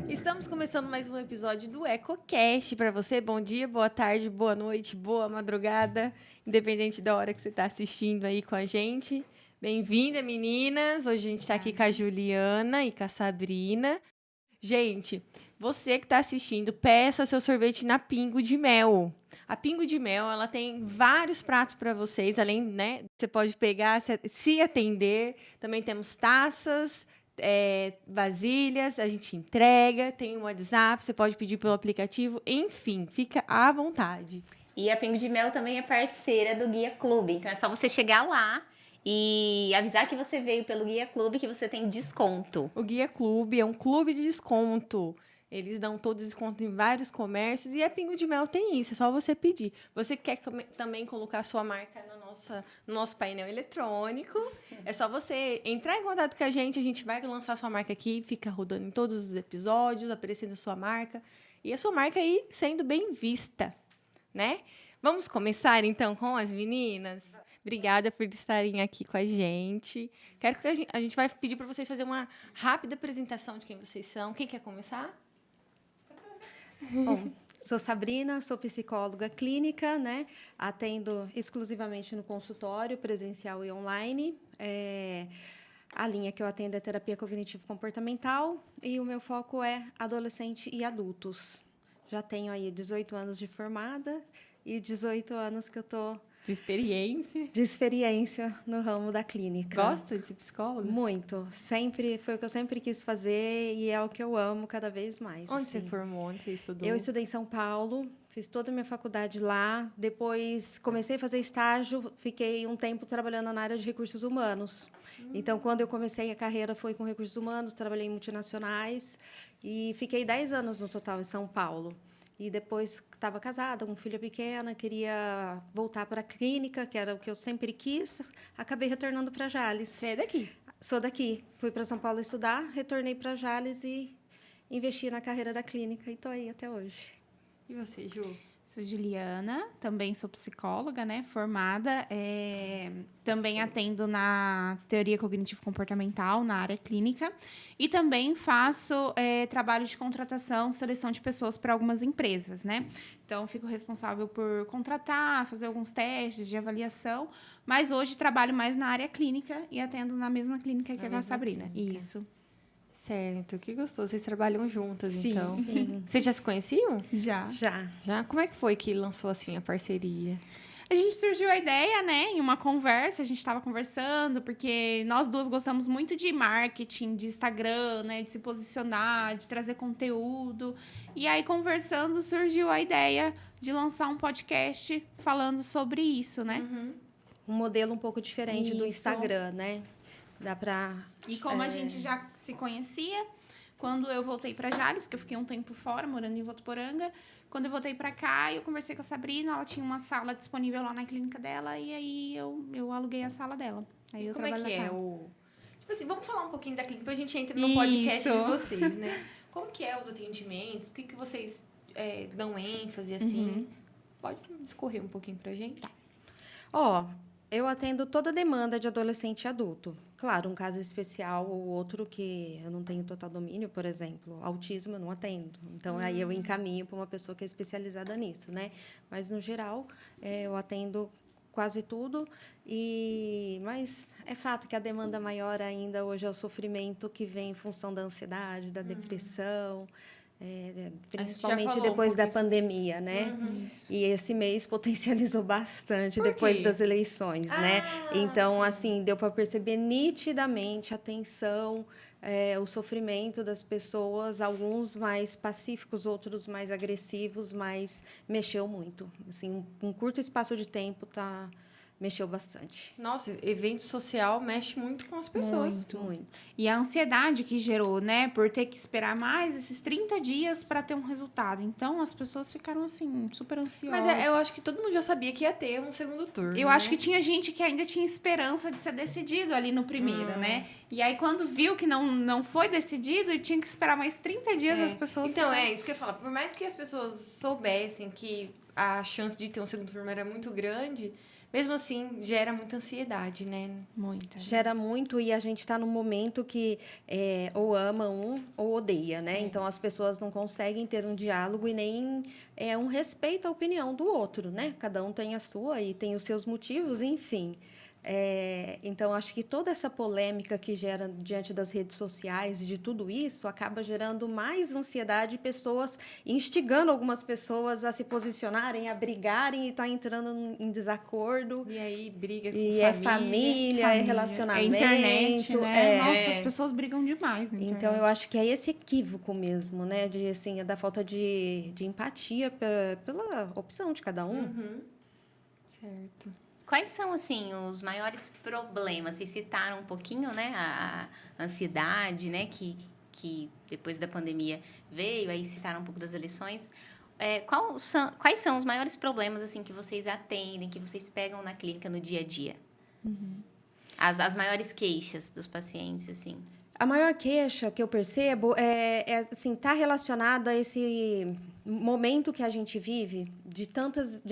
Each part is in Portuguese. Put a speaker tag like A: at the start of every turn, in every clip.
A: Estamos começando mais um episódio do EcoCast para você. Bom dia, boa tarde, boa noite, boa madrugada, independente da hora que você está assistindo aí com a gente. Bem-vinda, meninas! Hoje a gente está aqui com a Juliana e com a Sabrina. Gente, você que está assistindo, peça seu sorvete na Pingo de Mel. A Pingo de Mel, ela tem vários pratos para vocês, além, né? Você pode pegar, se atender. Também temos taças, vasilhas, a gente entrega, tem um WhatsApp, você pode pedir pelo aplicativo, enfim, fica à vontade.
B: E a Pingo de Mel também é parceira do Guia Clube, então é só você chegar lá e avisar que você veio pelo Guia Clube que você tem desconto.
A: O Guia Clube é um clube de desconto. Eles dão todos os descontos em vários comércios e a Pingo de Mel tem isso, é só você pedir. Você quer também colocar sua marca no nosso painel eletrônico, é só você entrar em contato com a gente vai lançar sua marca aqui, fica rodando em todos os episódios, aparecendo a sua marca, e a sua marca aí sendo bem vista, né? Vamos começar, então, com as meninas? Obrigada por estarem aqui com a gente. Quero que a gente vai pedir para vocês fazerem uma rápida apresentação de quem vocês são. Quem quer começar?
C: Bom, sou Sabrina, sou psicóloga clínica, né? Atendo exclusivamente no consultório, presencial e online. A linha que eu atendo é terapia cognitivo-comportamental e o meu foco é adolescente e adultos. Já tenho aí 18 anos de formada e 18 anos que eu estou...
A: De experiência.
C: De experiência no ramo da clínica.
A: Gosta de ser psicóloga?
C: Muito. Sempre, foi o que eu sempre quis fazer e é o que eu amo cada vez mais.
A: Onde
C: assim.
A: você formou? Onde você estudou?
C: Eu estudei em São Paulo, fiz toda a minha faculdade lá. Depois comecei a fazer estágio, fiquei um tempo trabalhando na área de recursos humanos. Então, quando eu comecei a carreira foi com recursos humanos, trabalhei em multinacionais e fiquei 10 anos no total em São Paulo. E depois estava casada, com filha pequena, queria voltar para a clínica, que era o que eu sempre quis. Acabei retornando para Jales.
A: Você é daqui?
C: Sou daqui. Fui para São Paulo estudar, retornei para Jales e investi na carreira da clínica e estou aí até hoje.
A: E você, Ju?
D: Sou Juliana, também sou psicóloga, né, formada. Também atendo na teoria cognitivo-comportamental, na área clínica. E também faço trabalho de contratação, seleção de pessoas para algumas empresas, né? Então, fico responsável por contratar, fazer alguns testes de avaliação. Mas hoje trabalho mais na área clínica e atendo na mesma clínica que a Sabrina.
A: Clínica.
D: Isso.
A: Certo, que gostoso. Vocês trabalham juntas,
D: Sim,
A: então.
C: sim.
A: Vocês já se conheciam?
D: Já.
A: Já? Como é que foi que lançou, assim, a parceria?
D: A gente surgiu a ideia, né, em uma conversa, a gente estava conversando, porque nós duas gostamos muito de marketing, de Instagram, né, de se posicionar, de trazer conteúdo. E aí, conversando, surgiu a ideia de lançar um podcast falando sobre isso, né?
C: Um modelo um pouco diferente do
D: Isso.
C: Instagram, né? Dá para...
D: E como a gente já se conhecia, quando eu voltei para Jales, que eu fiquei um tempo fora, morando em Votuporanga, quando eu voltei para cá, eu conversei com a Sabrina, ela tinha uma sala disponível lá na clínica dela, e aí eu aluguei a sala dela. Aí eu
A: Como é
D: trabalho
A: que
D: lá
A: é
D: com ela.
A: o... Tipo assim, vamos falar um pouquinho da clínica, depois a gente entra no podcast de vocês, né? Como que é os atendimentos? O que vocês dão ênfase, assim? Pode discorrer um pouquinho pra gente?
C: Eu atendo toda demanda de adolescente e adulto. Claro, um caso especial ou outro que eu não tenho total domínio, por exemplo, autismo eu não atendo. Então, aí eu encaminho para uma pessoa que é especializada nisso, né? Mas, no geral, eu atendo quase tudo. Mas é fato que a demanda maior ainda hoje é o sofrimento que vem em função da ansiedade, da depressão, principalmente depois da pandemia, né? E esse mês potencializou bastante depois das eleições, né? Então, sim. Assim, deu para perceber nitidamente a tensão, o sofrimento das pessoas, alguns mais pacíficos, outros mais agressivos, mas mexeu muito. Assim, um curto espaço de tempo mexeu bastante.
A: Nossa, evento social mexe muito com as pessoas.
C: Muito.
D: E a ansiedade que gerou, né? Por ter que esperar mais esses 30 dias para ter um resultado. Então, as pessoas ficaram, assim, super ansiosas.
A: Mas eu acho que todo mundo já sabia que ia ter um segundo turno.
D: Eu
A: né?
D: acho que tinha gente que ainda tinha esperança de ser decidido ali no primeiro, né? E aí, quando viu que não foi decidido, tinha que esperar mais 30 dias as pessoas...
A: Então, é isso que eu ia falar. Por mais que as pessoas soubessem que a chance de ter um segundo turno era muito grande, mesmo assim, gera muita ansiedade, né?
D: Muita.
C: Gera muito e a gente está num momento que ou ama um ou odeia, né? Então, as pessoas não conseguem ter um diálogo e nem um respeito à opinião do outro, né? Cada um tem a sua e tem os seus motivos, enfim. Então, acho que toda essa polêmica que gera diante das redes sociais e de tudo isso acaba gerando mais ansiedade e pessoas instigando algumas pessoas a se posicionarem, a brigarem e estar entrando em desacordo.
A: E aí, briga com
C: E
A: família.
C: família, é relacionamento.
D: É internet, né?
C: é.
D: Nossa, as pessoas brigam demais na internet.
C: Então, eu acho que é esse equívoco mesmo, né? Da falta de empatia pela opção de cada um.
A: Certo.
B: Quais são, assim, os maiores problemas? Vocês citaram um pouquinho, né, a ansiedade, né, que depois da pandemia veio, aí citaram um pouco das eleições. Quais são os maiores problemas, assim, que vocês atendem, que vocês pegam na clínica no dia a dia? As maiores queixas dos pacientes, assim.
C: A maior queixa que eu percebo assim, tá relacionada a esse momento que a gente vive de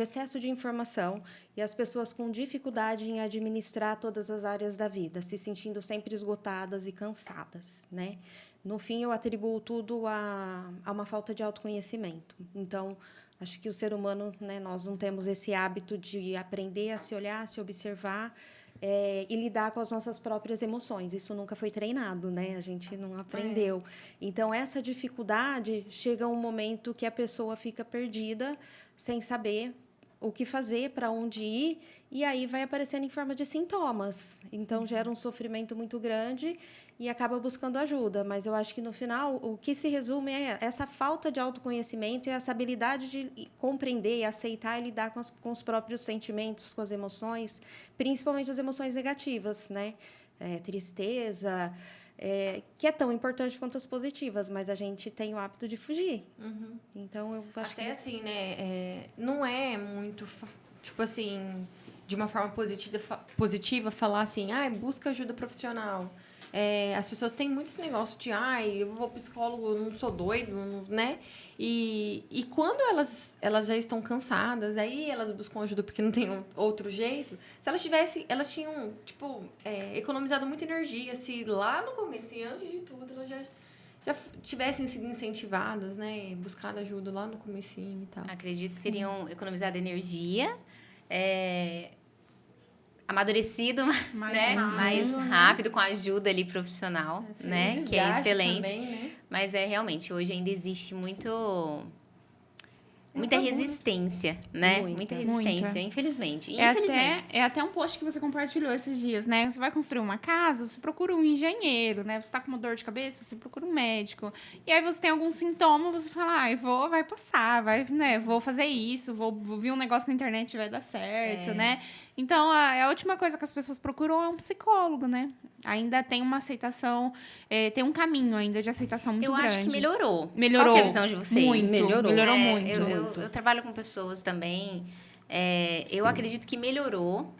C: excesso de informação e as pessoas com dificuldade em administrar todas as áreas da vida, se sentindo sempre esgotadas e cansadas, né? No fim, eu atribuo tudo a uma falta de autoconhecimento. Então, acho que o ser humano, né, nós não temos esse hábito de aprender a se olhar, a se observar, e lidar com as nossas próprias emoções. Isso nunca foi treinado, né? A gente não aprendeu. Então, essa dificuldade chega a um momento que a pessoa fica perdida, sem saber o que fazer, para onde ir, e aí vai aparecendo em forma de sintomas. Então, gera um sofrimento muito grande e acaba buscando ajuda. Mas eu acho que, no final, o que se resume é essa falta de autoconhecimento e essa habilidade de compreender, e aceitar e lidar com os próprios sentimentos, com as emoções, principalmente as emoções negativas, né? Tristeza, que é tão importante quanto as positivas, mas a gente tem o hábito de fugir. Então, eu acho
A: Até assim, né? Não é muito, tipo assim, de uma forma positiva falar assim, busca ajuda profissional. As pessoas têm muito esse negócio de, eu vou ao psicólogo, eu não sou doido, né? E quando elas já estão cansadas, aí elas buscam ajuda porque não tem outro jeito. Se elas tinham, tipo, economizado muita energia, se lá no começo, e antes de tudo, elas já tivessem sido incentivadas, né? Buscado ajuda lá no comecinho e tal.
B: Acredito que teriam economizado energia, amadurecido
D: Mais
B: mais rápido, com a ajuda ali profissional, né?
A: Um
B: Que é
A: desgaste
B: excelente.
A: também, né?
B: Mas realmente, hoje ainda existe muita resistência, né? Muita resistência,
D: Muita.
B: infelizmente.
D: É até um post que você compartilhou esses dias, né? Você vai construir uma casa, você procura um engenheiro, né? Você tá com uma dor de cabeça, você procura um médico. E aí você tem algum sintoma, você fala, vai passar, vou fazer isso, vou ver um negócio na internet e vai dar certo, né? Então, a última coisa que as pessoas procuram é um psicólogo, né? Ainda tem uma aceitação, tem um caminho ainda de aceitação muito grande.
B: Eu acho que melhorou.
D: Melhorou.
B: Qual que é a visão de vocês?
D: Muito, melhorou muito.
B: Eu trabalho com pessoas também. Eu acredito que melhorou.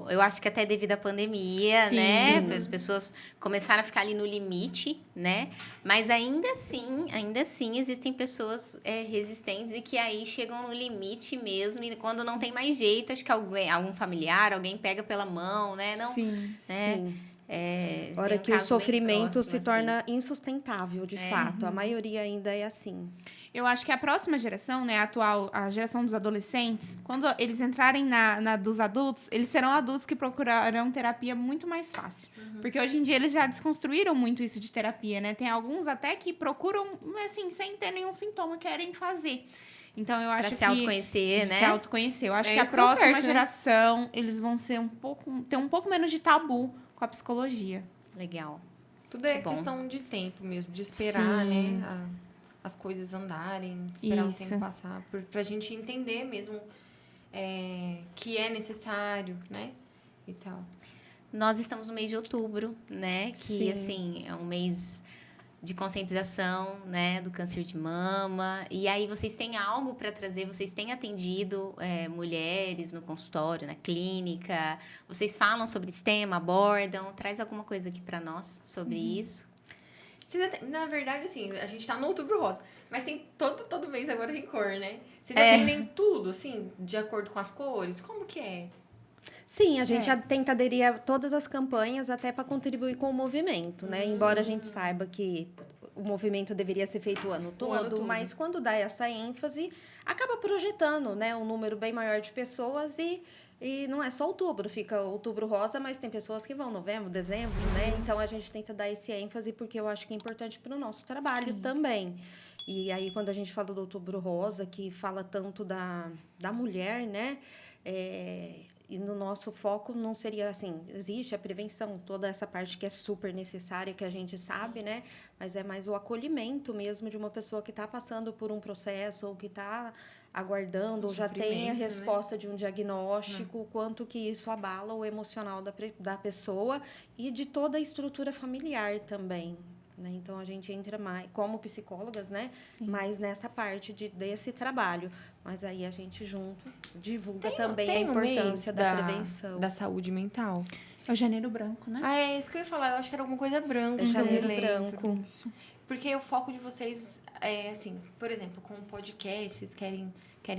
B: Eu acho que até devido à pandemia,
D: Sim.
B: né? As pessoas começaram a ficar ali no limite, né? Mas ainda assim, existem pessoas resistentes e que aí chegam no limite mesmo. E quando não tem mais jeito, acho que algum familiar, alguém pega pela mão, né? Não,
D: Sim.
B: né?
C: Sim.
B: Tem
C: Hora
B: um
C: que o
B: caso bem
C: sofrimento
B: próximo,
C: se
B: assim.
C: torna insustentável, de fato. A maioria ainda é assim.
D: Eu acho que a próxima geração, né, a atual, a geração dos adolescentes, quando eles entrarem na dos adultos, eles serão adultos que procurarão terapia muito mais fácil. Porque hoje em dia eles já desconstruíram muito isso de terapia, né? Tem alguns até que procuram, assim, sem ter nenhum sintoma, querem fazer. Então, eu acho
B: Pra
D: que...
B: se autoconhecer, né?
D: Se autoconhecer. Eu acho que a
A: isso que deu
D: próxima
A: certo, né?
D: geração, eles vão ser ter um pouco menos de tabu com a psicologia.
B: Legal.
A: Tudo é
B: Que bom.
A: questão de tempo mesmo, de esperar,
D: Sim.
A: né? As coisas andarem, esperar
D: Isso.
A: o tempo passar, pra gente entender mesmo que é necessário, né? E tal.
B: Nós estamos no mês de outubro, né? Que,
C: Sim.
B: assim, é um mês de conscientização, né? Do câncer de mama. E aí, vocês têm algo para trazer? Vocês têm atendido mulheres no consultório, na clínica? Vocês falam sobre esse tema, abordam? Traz alguma coisa aqui para nós sobre isso?
A: Na verdade, assim, a gente tá no Outubro Rosa, mas tem todo mês agora tem cor, né? Vocês atendem tudo, assim, de acordo com as cores? Como que é?
C: Sim, a gente tenta aderir a todas as campanhas até para contribuir com o movimento, né? Embora a gente saiba que o movimento deveria ser feito o ano todo, mas quando dá essa ênfase, acaba projetando, né, um número bem maior de pessoas e não é só outubro, fica Outubro Rosa, mas tem pessoas que vão novembro, dezembro, né? Então a gente tenta dar esse ênfase porque eu acho que é importante para o nosso trabalho também. E aí, quando a gente fala do Outubro Rosa, que fala tanto da mulher, né? E no nosso foco não seria assim, existe a prevenção, toda essa parte que é super necessária, que a gente sabe, né? Mas é mais o acolhimento mesmo de uma pessoa que está passando por um processo ou que está aguardando, ou já tem a resposta de um diagnóstico, o quanto que isso abala o emocional da pessoa e de toda a estrutura familiar também. Né? Então, a gente entra mais, como psicólogas, né? Mais nessa parte desse trabalho. Mas aí a gente junto divulga também a importância da prevenção.
A: Da saúde mental.
D: É o Janeiro Branco, né?
A: Ah, é isso que eu ia falar. Eu acho que era alguma coisa branca.
C: É Janeiro
A: eu me lembro.
C: Branco.
D: Isso.
A: Porque o foco de vocês é, assim, por exemplo, com o podcast, vocês querem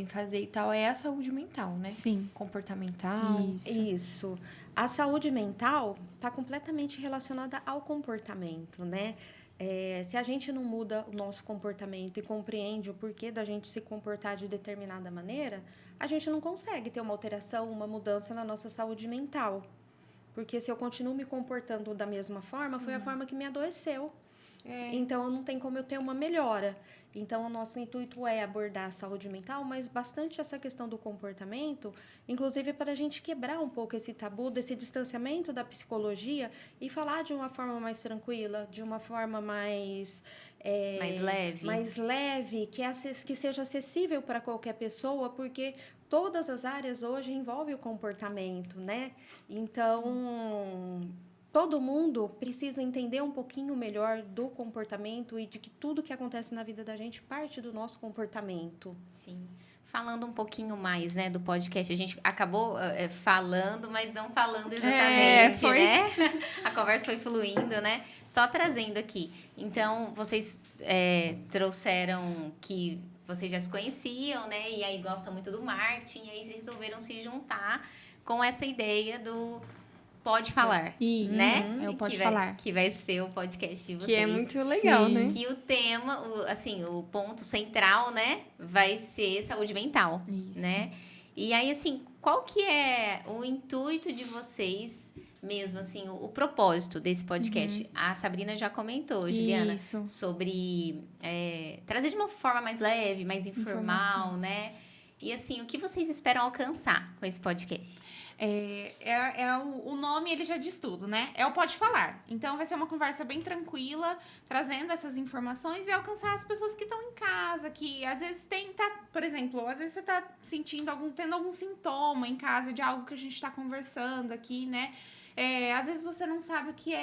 A: fazer e tal, é a saúde mental, né?
D: Sim.
A: Comportamental.
C: Isso. A saúde mental está completamente relacionada ao comportamento, né? Se a gente não muda o nosso comportamento e compreende o porquê da gente se comportar de determinada maneira, a gente não consegue ter uma alteração, uma mudança na nossa saúde mental. Porque se eu continuo me comportando da mesma forma, foi a forma que me adoeceu. Então, não tem como eu ter uma melhora. Então, o nosso intuito é abordar a saúde mental, mas bastante essa questão do comportamento, inclusive para a gente quebrar um pouco esse tabu, desse distanciamento da psicologia e falar de uma forma mais tranquila, de uma forma mais leve, que seja acessível para qualquer pessoa, porque todas as áreas hoje envolvem o comportamento, né? Então, todo mundo precisa entender um pouquinho melhor do comportamento e de que tudo que acontece na vida da gente parte do nosso comportamento.
B: Sim. Falando um pouquinho mais, né, do podcast, a gente acabou falando, mas não falando exatamente, né? A conversa foi fluindo, né? Só trazendo aqui. Então, vocês trouxeram que vocês já se conheciam, né? E aí gostam muito do marketing, e aí resolveram se juntar com essa ideia do Pode Falar,
D: Isso,
B: né?
D: é o Pode Falar.
B: Que vai ser o podcast de vocês.
A: Que é muito legal, né?
B: Que o tema, o ponto central, né? Vai ser saúde mental, né? E aí, assim, qual que é o intuito de vocês mesmo, assim, o propósito desse podcast? A Sabrina já comentou, Juliana, sobre trazer de uma forma mais leve, mais informal, né? E, assim, o que vocês esperam alcançar com esse podcast?
D: O nome, ele já diz tudo, né? É o Pode Falar. Então, vai ser uma conversa bem tranquila, trazendo essas informações e alcançar as pessoas que estão em casa, que às vezes por exemplo, às vezes você tá tendo algum sintoma em casa de algo que a gente tá conversando aqui, né? Às vezes você não sabe o que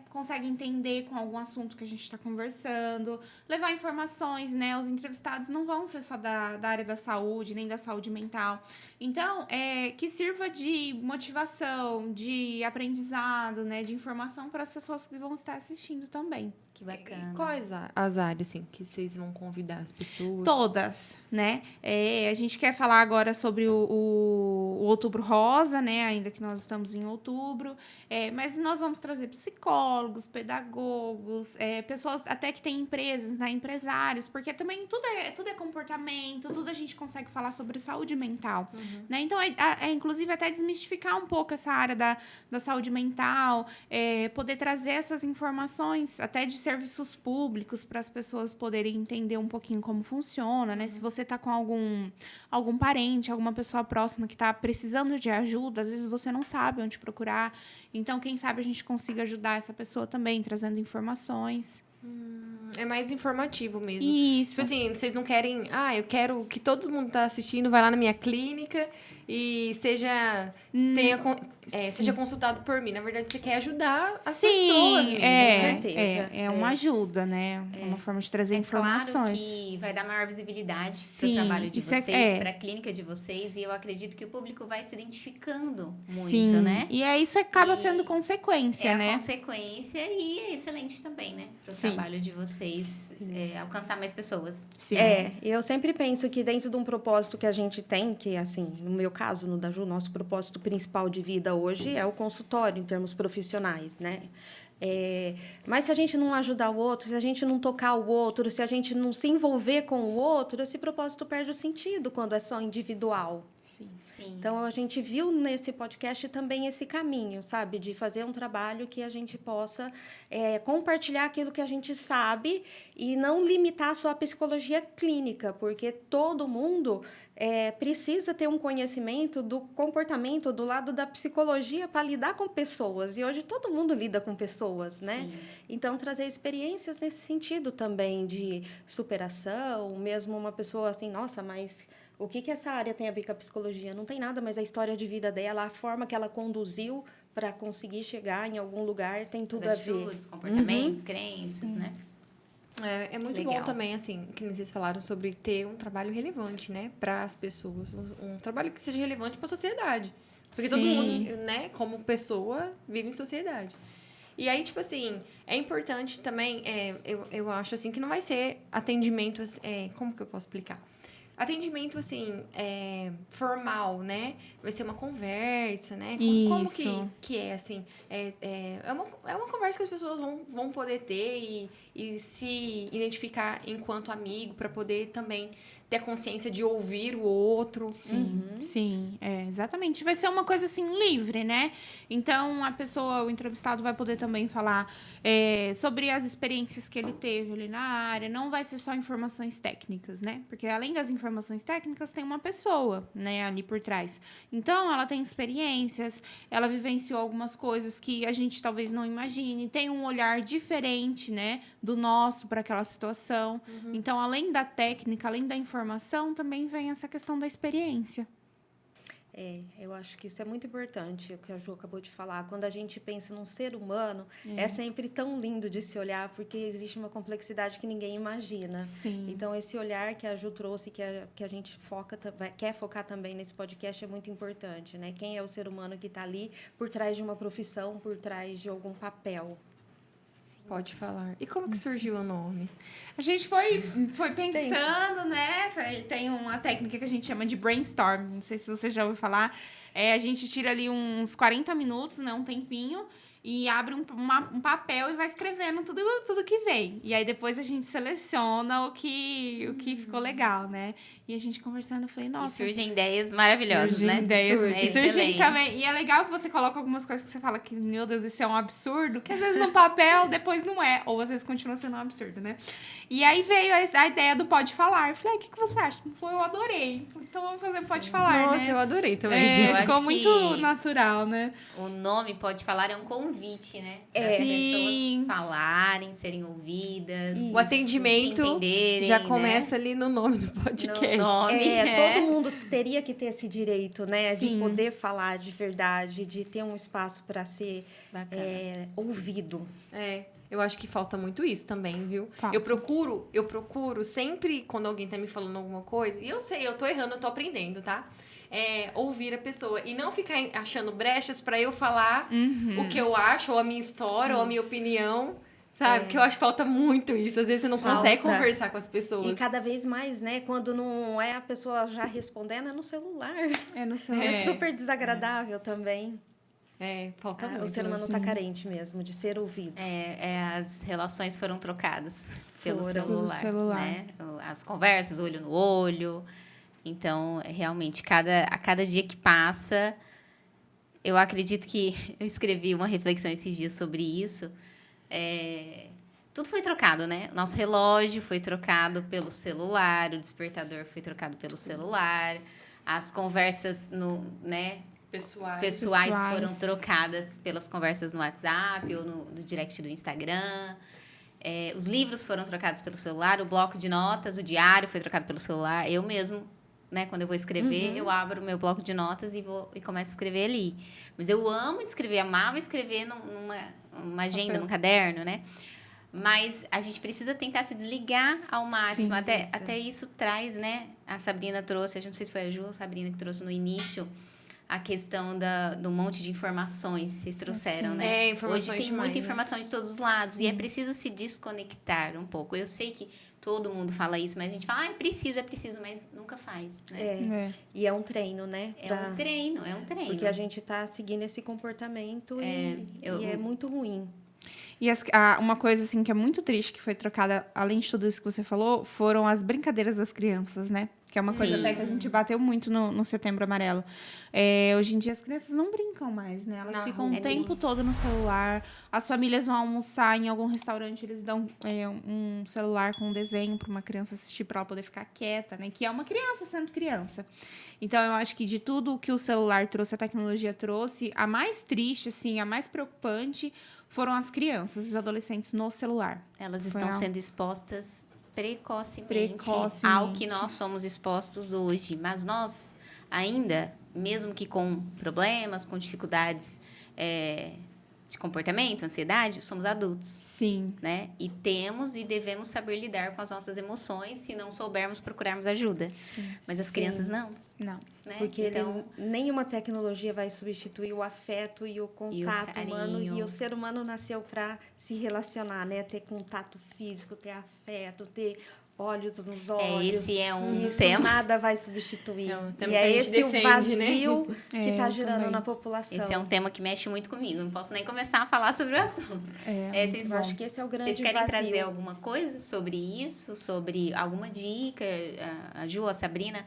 D: consegue entender com algum assunto que a gente está conversando, levar informações, né? Os entrevistados não vão ser só da área da saúde, nem da saúde mental. Então, que sirva de motivação, de aprendizado, né? De informação para as pessoas que vão estar assistindo também.
B: Que bacana.
A: E quais as áreas, assim, que vocês vão convidar as pessoas?
D: Todas, né? A gente quer falar agora sobre o Outubro Rosa, né? Ainda que nós estamos em outubro. Mas nós vamos trazer psicólogos, pedagogos, pessoas até que têm empresas, né? Empresários, porque também tudo é comportamento, tudo a gente consegue falar sobre saúde mental, né? Então, inclusive, até desmistificar um pouco essa área da saúde mental, poder trazer essas informações, até de serviços públicos, para as pessoas poderem entender um pouquinho como funciona, né? Se você está com algum parente, alguma pessoa próxima que está precisando de ajuda, às vezes você não sabe onde procurar. Então, quem sabe a gente consiga ajudar essa pessoa também, trazendo informações.
A: É mais informativo mesmo.
D: Isso.
A: Tipo assim, vocês não querem... eu quero que todo mundo tá assistindo, vai lá na minha clínica e seja consultado por mim. Na verdade, você quer ajudar as pessoas mesmo, né?
C: Com certeza.
D: É uma ajuda, né? É uma forma de trazer informações.
B: Claro que vai dar maior visibilidade
D: Sim,
B: para o trabalho de
D: isso
B: vocês, para a clínica de vocês, e eu acredito que o público vai se identificando muito, né?
D: E aí isso acaba sendo consequência,
B: É
D: né?
B: a consequência e é excelente também, né? Para o
D: Sim.
B: trabalho de vocês alcançar mais pessoas.
D: Sim.
C: Eu sempre penso que dentro de um propósito que a gente tem, que assim, no meu caso, no da Ju, nosso propósito principal de vida hoje é o consultório, em termos profissionais, né? Mas se a gente não ajudar o outro, se a gente não tocar o outro, se a gente não se envolver com o outro, esse propósito perde o sentido quando é só individual.
D: Sim.
B: Sim.
C: Então, a gente viu nesse podcast também esse caminho, sabe? De fazer um trabalho que a gente possa compartilhar aquilo que a gente sabe e não limitar só a psicologia clínica, porque todo mundo precisa ter um conhecimento do comportamento do lado da psicologia para lidar com pessoas. E hoje todo mundo lida com pessoas, né?
B: Sim.
C: Então, trazer experiências nesse sentido também de superação, mesmo uma pessoa assim, nossa, mas... O que essa área tem a ver com a psicologia? Não tem nada, mas a história de vida dela, a forma que ela conduziu para conseguir chegar em algum lugar tem tudo a ver.
B: Atitudes, comportamentos, crenças, né?
A: É muito
B: Legal.
A: bom também, assim, que vocês falaram sobre ter um trabalho relevante, né, para as pessoas. Um trabalho que seja relevante para a sociedade. Porque todo
D: Sim.
A: mundo, né, como pessoa, vive em sociedade. E aí, tipo assim, é importante também, eu acho, assim, que não vai ser atendimento, como que eu posso explicar? Atendimento, assim, formal, né? Vai ser uma conversa, né? Como que é, assim? É uma conversa que as pessoas vão poder ter e se identificar enquanto amigo para poder também ter a consciência de ouvir o outro.
D: Sim, exatamente. Vai ser uma coisa assim livre, né? Então o entrevistado vai poder também falar sobre as experiências que ele teve ali na área. Não vai ser só informações técnicas, né? Porque além das informações técnicas, tem uma pessoa, né, ali por trás. Então, ela tem experiências, ela vivenciou algumas coisas que a gente talvez não imagine, tem um olhar diferente, né, do nosso para aquela situação. Então, além da técnica, além da informação, também vem essa questão da experiência.
C: Eu acho que isso é muito importante, o que a Ju acabou de falar. Quando a gente pensa num ser humano, é sempre tão lindo de se olhar, porque existe uma complexidade que ninguém imagina.
D: Sim.
C: Então, esse olhar que a Ju trouxe, que a gente quer focar também nesse podcast, é muito importante, né? Quem é o ser humano que está ali por trás de uma profissão, por trás de algum papel.
A: Pode falar. E como que surgiu o nome?
D: A gente foi pensando, né? Tem uma técnica que a gente chama de brainstorm. Não sei se você já ouviu falar. A gente tira ali uns 40 minutos, né? Um tempinho. E abre um papel e vai escrevendo tudo que vem. E aí depois a gente seleciona o que ficou legal, né? E a gente conversando, eu falei, nossa...
B: E surgem ideias maravilhosas,
D: surgem
B: né?
D: Ideias,
B: É
D: e surgem
B: excelente.
D: também. E é legal que você coloca algumas coisas que você fala que, meu Deus, isso é um absurdo. Que às vezes no papel, depois não é. Ou às vezes continua sendo um absurdo, né? E aí veio a ideia do Pode Falar. Eu falei, o que você acha? Ele falou, eu adorei. Falei, então vamos fazer Pode Falar,
A: Nossa,
D: né?
A: eu adorei também.
B: Eu
D: Ficou
B: acho
D: muito
B: que
D: natural, né?
B: O nome Pode Falar é um convite, né? Para as
D: Sim.
B: pessoas falarem, serem ouvidas.
A: O atendimento
B: se entenderem,
A: já
B: né?
A: começa ali no nome do podcast.
B: No nome,
C: Todo mundo teria que ter esse direito, né?
D: Sim.
C: De poder falar de verdade, de ter um espaço para ser
B: Bacana.
C: ouvido.
A: Eu acho que falta muito isso também, viu?
D: Falta.
A: Eu procuro sempre, quando alguém tá me falando alguma coisa, e eu sei, eu tô errando, eu tô aprendendo, tá? Ouvir a pessoa e não ficar achando brechas pra eu falar o que eu acho, ou a minha história, ou a minha opinião, sabe? Porque eu acho que falta muito isso. Às vezes você não consegue
C: Falta.
A: conversar com as pessoas.
C: E cada vez mais, né? Quando não é a pessoa já respondendo, é no celular.
D: No seu...
C: É super desagradável também.
A: Falta muito.
C: O ser humano está carente mesmo de ser ouvido.
B: As relações foram trocadas pelo
C: Foram.
B: celular,
D: Pelo celular.
B: né? As conversas, olho no olho. Então, realmente, a cada dia que passa, eu acredito que eu escrevi uma reflexão esses dias sobre isso. Tudo foi trocado, né? Nosso relógio foi trocado pelo celular, o despertador foi trocado pelo celular, as conversas pessoais foram trocadas pelas conversas no WhatsApp ou no direct do Instagram. Os livros foram trocados pelo celular, o bloco de notas, o diário foi trocado pelo celular. Eu mesmo, né, quando eu vou escrever, eu abro o meu bloco de notas e começo a escrever ali. Mas eu amo escrever, amava escrever numa agenda, num caderno, né? Mas a gente precisa tentar se desligar ao máximo. Até isso traz, né? A Sabrina trouxe, não sei se foi a Ju, a Sabrina que trouxe no início, a questão do monte de informações que vocês trouxeram, né?
A: Informações
B: Hoje tem
A: demais,
B: muita
A: né?
B: informação de todos os lados e é preciso se desconectar um pouco. Eu sei que todo mundo fala isso, mas a gente fala, é preciso, mas nunca faz, né?
C: E é um treino, né?
B: É um treino.
C: Porque a gente tá seguindo esse comportamento e é muito ruim.
D: E uma coisa, assim, que é muito triste, que foi trocada, além de tudo isso que você falou, foram as brincadeiras das crianças, né? Que é uma coisa até que a gente bateu muito no Setembro Amarelo. Hoje em dia, as crianças não brincam mais, né? Elas ficam o tempo todo no celular. As famílias vão almoçar em algum restaurante, eles dão um celular com um desenho para uma criança assistir, para ela poder ficar quieta, né? Que é uma criança sendo criança. Então, eu acho que de tudo que o celular trouxe, a tecnologia trouxe, a mais triste, assim, a mais preocupante foram as crianças, os adolescentes no celular.
B: Elas estão sendo expostas precocemente
D: Precocemente.
B: ao que nós somos expostos hoje. Mas nós, ainda, mesmo que com problemas, com dificuldades de comportamento, ansiedade, somos adultos.
D: Sim.
B: Né? E temos e devemos saber lidar com as nossas emoções. Se não soubermos, procurarmos ajuda.
D: Sim.
B: Mas as crianças não.
D: Não.
B: Né?
C: Porque nenhuma tecnologia vai substituir o afeto e o contato humano. E o ser humano nasceu para se relacionar, né? Ter contato físico, ter afeto, ter olhos nos olhos.
B: Esse é um
C: Isso
B: tema.
C: nada vai substituir.
A: tema
C: E é
A: que a gente
C: esse
A: defende,
C: o vazio
A: né?
C: que está
D: eu
C: gerando
D: também.
C: na população.
B: Esse é um tema que mexe muito comigo. Não posso nem começar a falar sobre o assunto.
C: Eu acho que esse é o grande
B: Vocês querem
C: vazio.
B: trazer alguma coisa sobre isso? Sobre alguma dica? A Ju, a Sabrina?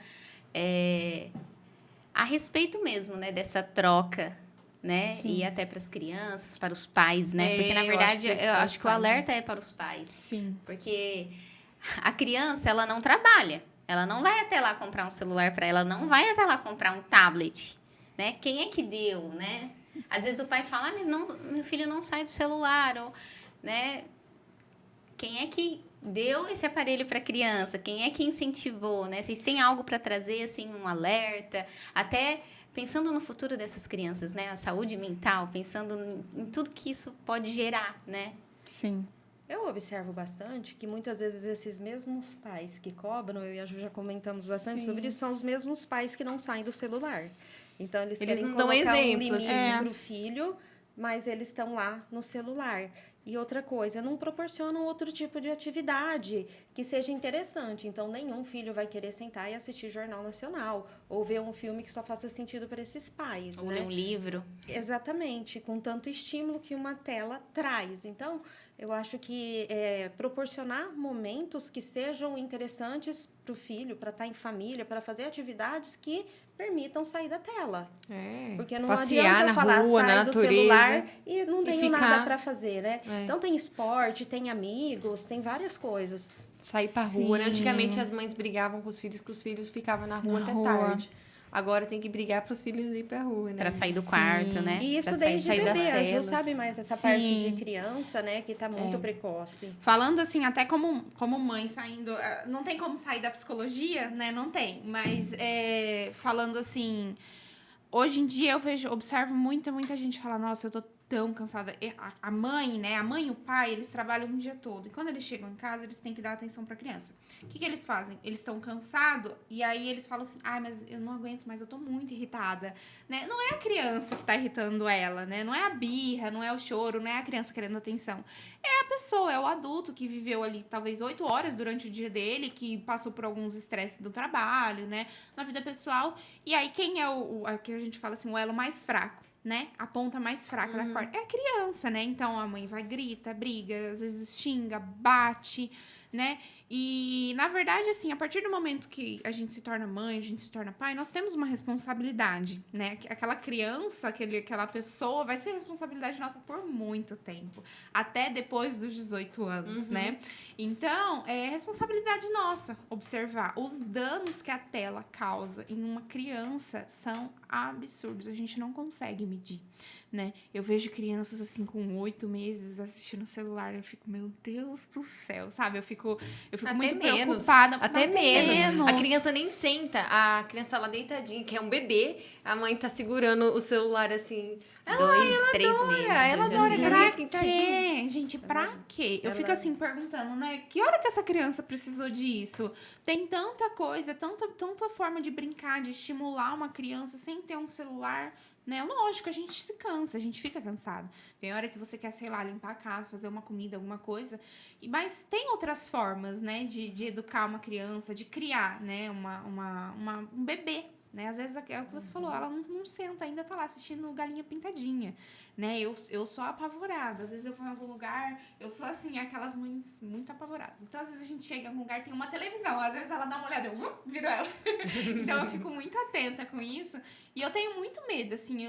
B: A respeito mesmo, né? Dessa troca, né?
D: Sim.
B: E até para as crianças, para os pais, né? Porque, na
A: eu
B: verdade,
A: acho que
B: eu
A: para
B: acho
A: os
B: que o
A: pais,
B: alerta é para os pais.
D: Sim.
B: Porque a criança, ela não trabalha. Ela não vai até lá comprar um celular para ela, não vai até lá comprar um tablet, né? Quem é que deu, né? Às vezes o pai fala, mas não, meu filho não sai do celular, ou, né? Quem é que deu esse aparelho para a criança? Quem é que incentivou, né? Vocês têm algo para trazer, assim, um alerta? Até pensando no futuro dessas crianças, né? A saúde mental, pensando em tudo que isso pode gerar, né?
D: Sim.
C: Eu observo bastante que muitas vezes esses mesmos pais que cobram, eu e a Ju já comentamos bastante sobre isso, são os mesmos pais que não saem do celular. Então, eles querem
A: não dão
C: colocar um
A: exemplo,
C: limite
A: assim.
C: para o filho, mas eles estão lá no celular. E outra coisa, não proporcionam outro tipo de atividade que seja interessante. Então, nenhum filho vai querer sentar e assistir Jornal Nacional ou ver um filme que só faça sentido para esses pais,
B: Ou
C: né?
B: ler um livro.
C: Exatamente, com tanto estímulo que uma tela traz. Então, eu acho que proporcionar momentos que sejam interessantes para o filho, para estar em família, para fazer atividades que permitam sair da tela. Porque não
A: Passear
C: adianta eu
A: na
C: falar,
A: rua,
C: sai
A: na
C: do
A: natureza,
C: celular e não tenho
A: ficar-
C: nada para fazer, né?
A: É.
C: Então, tem esporte, tem amigos, tem várias coisas.
A: Sair pra rua, né?
D: Sim.
A: Antigamente as mães brigavam com os filhos, que os filhos ficavam na rua
D: Na
A: até
D: rua.
A: tarde. Agora tem que brigar pros filhos ir pra rua, né?
B: Para sair do quarto, né?
C: E isso
B: Pra sair-
C: desde
A: sair das
C: bebê. A Ju
A: telas.
C: sabe mais essa
D: Sim.
C: parte de criança, né? Que tá muito precoce.
D: Falando assim, até como mãe saindo... Não tem como sair da psicologia, né? Não tem. Mas falando assim... Hoje em dia observo muita gente falar, nossa, eu tô tão cansada. A mãe, né? A mãe e o pai, eles trabalham o dia todo. E quando eles chegam em casa, eles têm que dar atenção pra criança. O que eles fazem? Eles estão cansados e aí eles falam assim, mas eu não aguento mais, eu tô muito irritada. Né? Não é a criança que tá irritando ela, né? Não é a birra, não é o choro, não é a criança querendo atenção. É a pessoa, é o adulto que viveu ali talvez 8 horas durante o dia dele, que passou por alguns estresses do trabalho, né? Na vida pessoal. E aí, quem é aqui a gente fala assim, o elo mais fraco, né? A ponta mais fraca da corda. É a criança, né? Então, a mãe vai, grita, briga, às vezes xinga, bate, né? E, na verdade, assim, a partir do momento que a gente se torna mãe, a gente se torna pai, nós temos uma responsabilidade, né? Aquela criança, aquela pessoa vai ser responsabilidade nossa por muito tempo. Até depois dos 18 anos, né? Então, é responsabilidade nossa observar. Os danos que a tela causa em uma criança são absurdos. A gente não consegue medir, né? Eu vejo crianças, assim, com 8 meses assistindo o celular. Eu fico, meu Deus do céu, sabe? Eu fico muito preocupada.
A: Até menos. A criança nem senta. A criança tá lá deitadinha, que é um bebê. A mãe tá segurando o celular, assim.
B: 2, 3 meses.
A: Ela
B: eu já
A: adora,
B: vi.
A: cara.
D: Pra quê? Gente, pra quê? Eu fico assim perguntando, né? Que hora que essa criança precisou disso? Tem tanta coisa, tanta forma de brincar, de estimular uma criança sem ter um celular, né? Lógico, a gente se cansa, a gente fica cansado. Tem hora que você quer, sei lá, limpar a casa, fazer uma comida, alguma coisa. Mas tem outras formas, né? De educar uma criança, de criar, né? Um bebê. Né? Às vezes é o que você falou, ela não senta, ainda tá lá assistindo Galinha Pintadinha, né? Eu sou apavorada, às vezes eu vou em algum lugar, eu sou assim, aquelas mães muito apavoradas. Então, às vezes a gente chega em algum lugar, tem uma televisão, às vezes ela dá uma olhada, eu viro ela. Então, eu fico muito atenta com isso. E eu tenho muito medo, assim,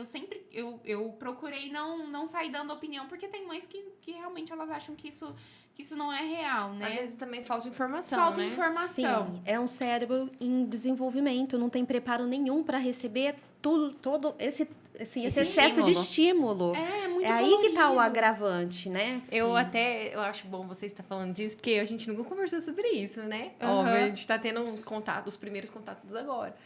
D: eu procurei não sair dando opinião, porque tem mães que realmente elas acham que isso não é real, né?
A: Às vezes também falta informação,
D: Falta
A: né?
D: informação.
C: Sim, é um cérebro em desenvolvimento, não tem preparo nenhum para receber todo esse excesso de estímulo.
D: É muito
C: aí que tá o
D: colorido.
C: agravante, né?
A: Eu acho bom você estar falando disso, porque a gente nunca conversou sobre isso, né?
D: Aham.
A: Óbvio, a gente tá tendo os primeiros contatos agora.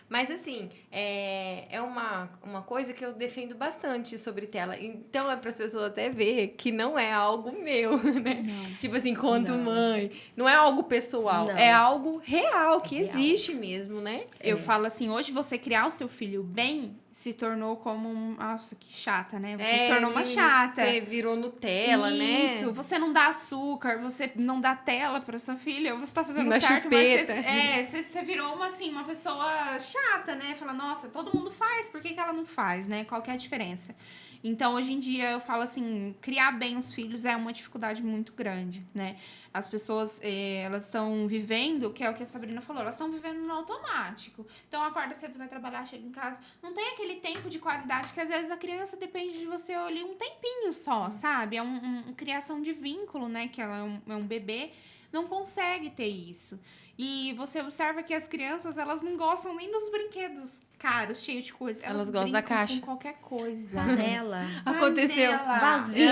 A: Mas, assim, é uma coisa que eu defendo bastante sobre tela. Então, é para as pessoas até ver que não é algo meu, né?
D: Não.
A: Tipo assim, quanto
C: Não.
A: mãe. Não é algo pessoal.
C: Não.
A: É algo real, que
C: Real.
A: existe mesmo, né?
D: Eu falo assim, hoje você criar o seu filho bem se tornou como nossa, que chata, né? Você se tornou uma chata.
A: Você virou Nutella, né?
D: Isso, você não dá açúcar, você não dá tela pra sua filha, você tá fazendo
A: Uma
D: certo,
A: chupeta.
D: mas você virou uma pessoa chata, né? Fala, nossa, todo mundo faz, por que ela não faz, né? Qual que é a diferença? Então, hoje em dia, eu falo assim, criar bem os filhos é uma dificuldade muito grande, né? As pessoas, elas estão vivendo, que é o que a Sabrina falou, elas estão vivendo no automático. Então, acorda cedo, vai trabalhar, chega em casa. Não tem aquele tempo de qualidade que, às vezes, a criança depende de você ali um tempinho só, sabe? É uma criação de vínculo, né? Que ela é um bebê, não consegue ter isso. E você observa que as crianças, elas não gostam nem dos brinquedos caros, cheios de coisa.
A: Elas gostam da
D: brincam
A: caixa.
D: com qualquer coisa.
C: Panela,
A: Aconteceu.
D: Panela.
C: vazia.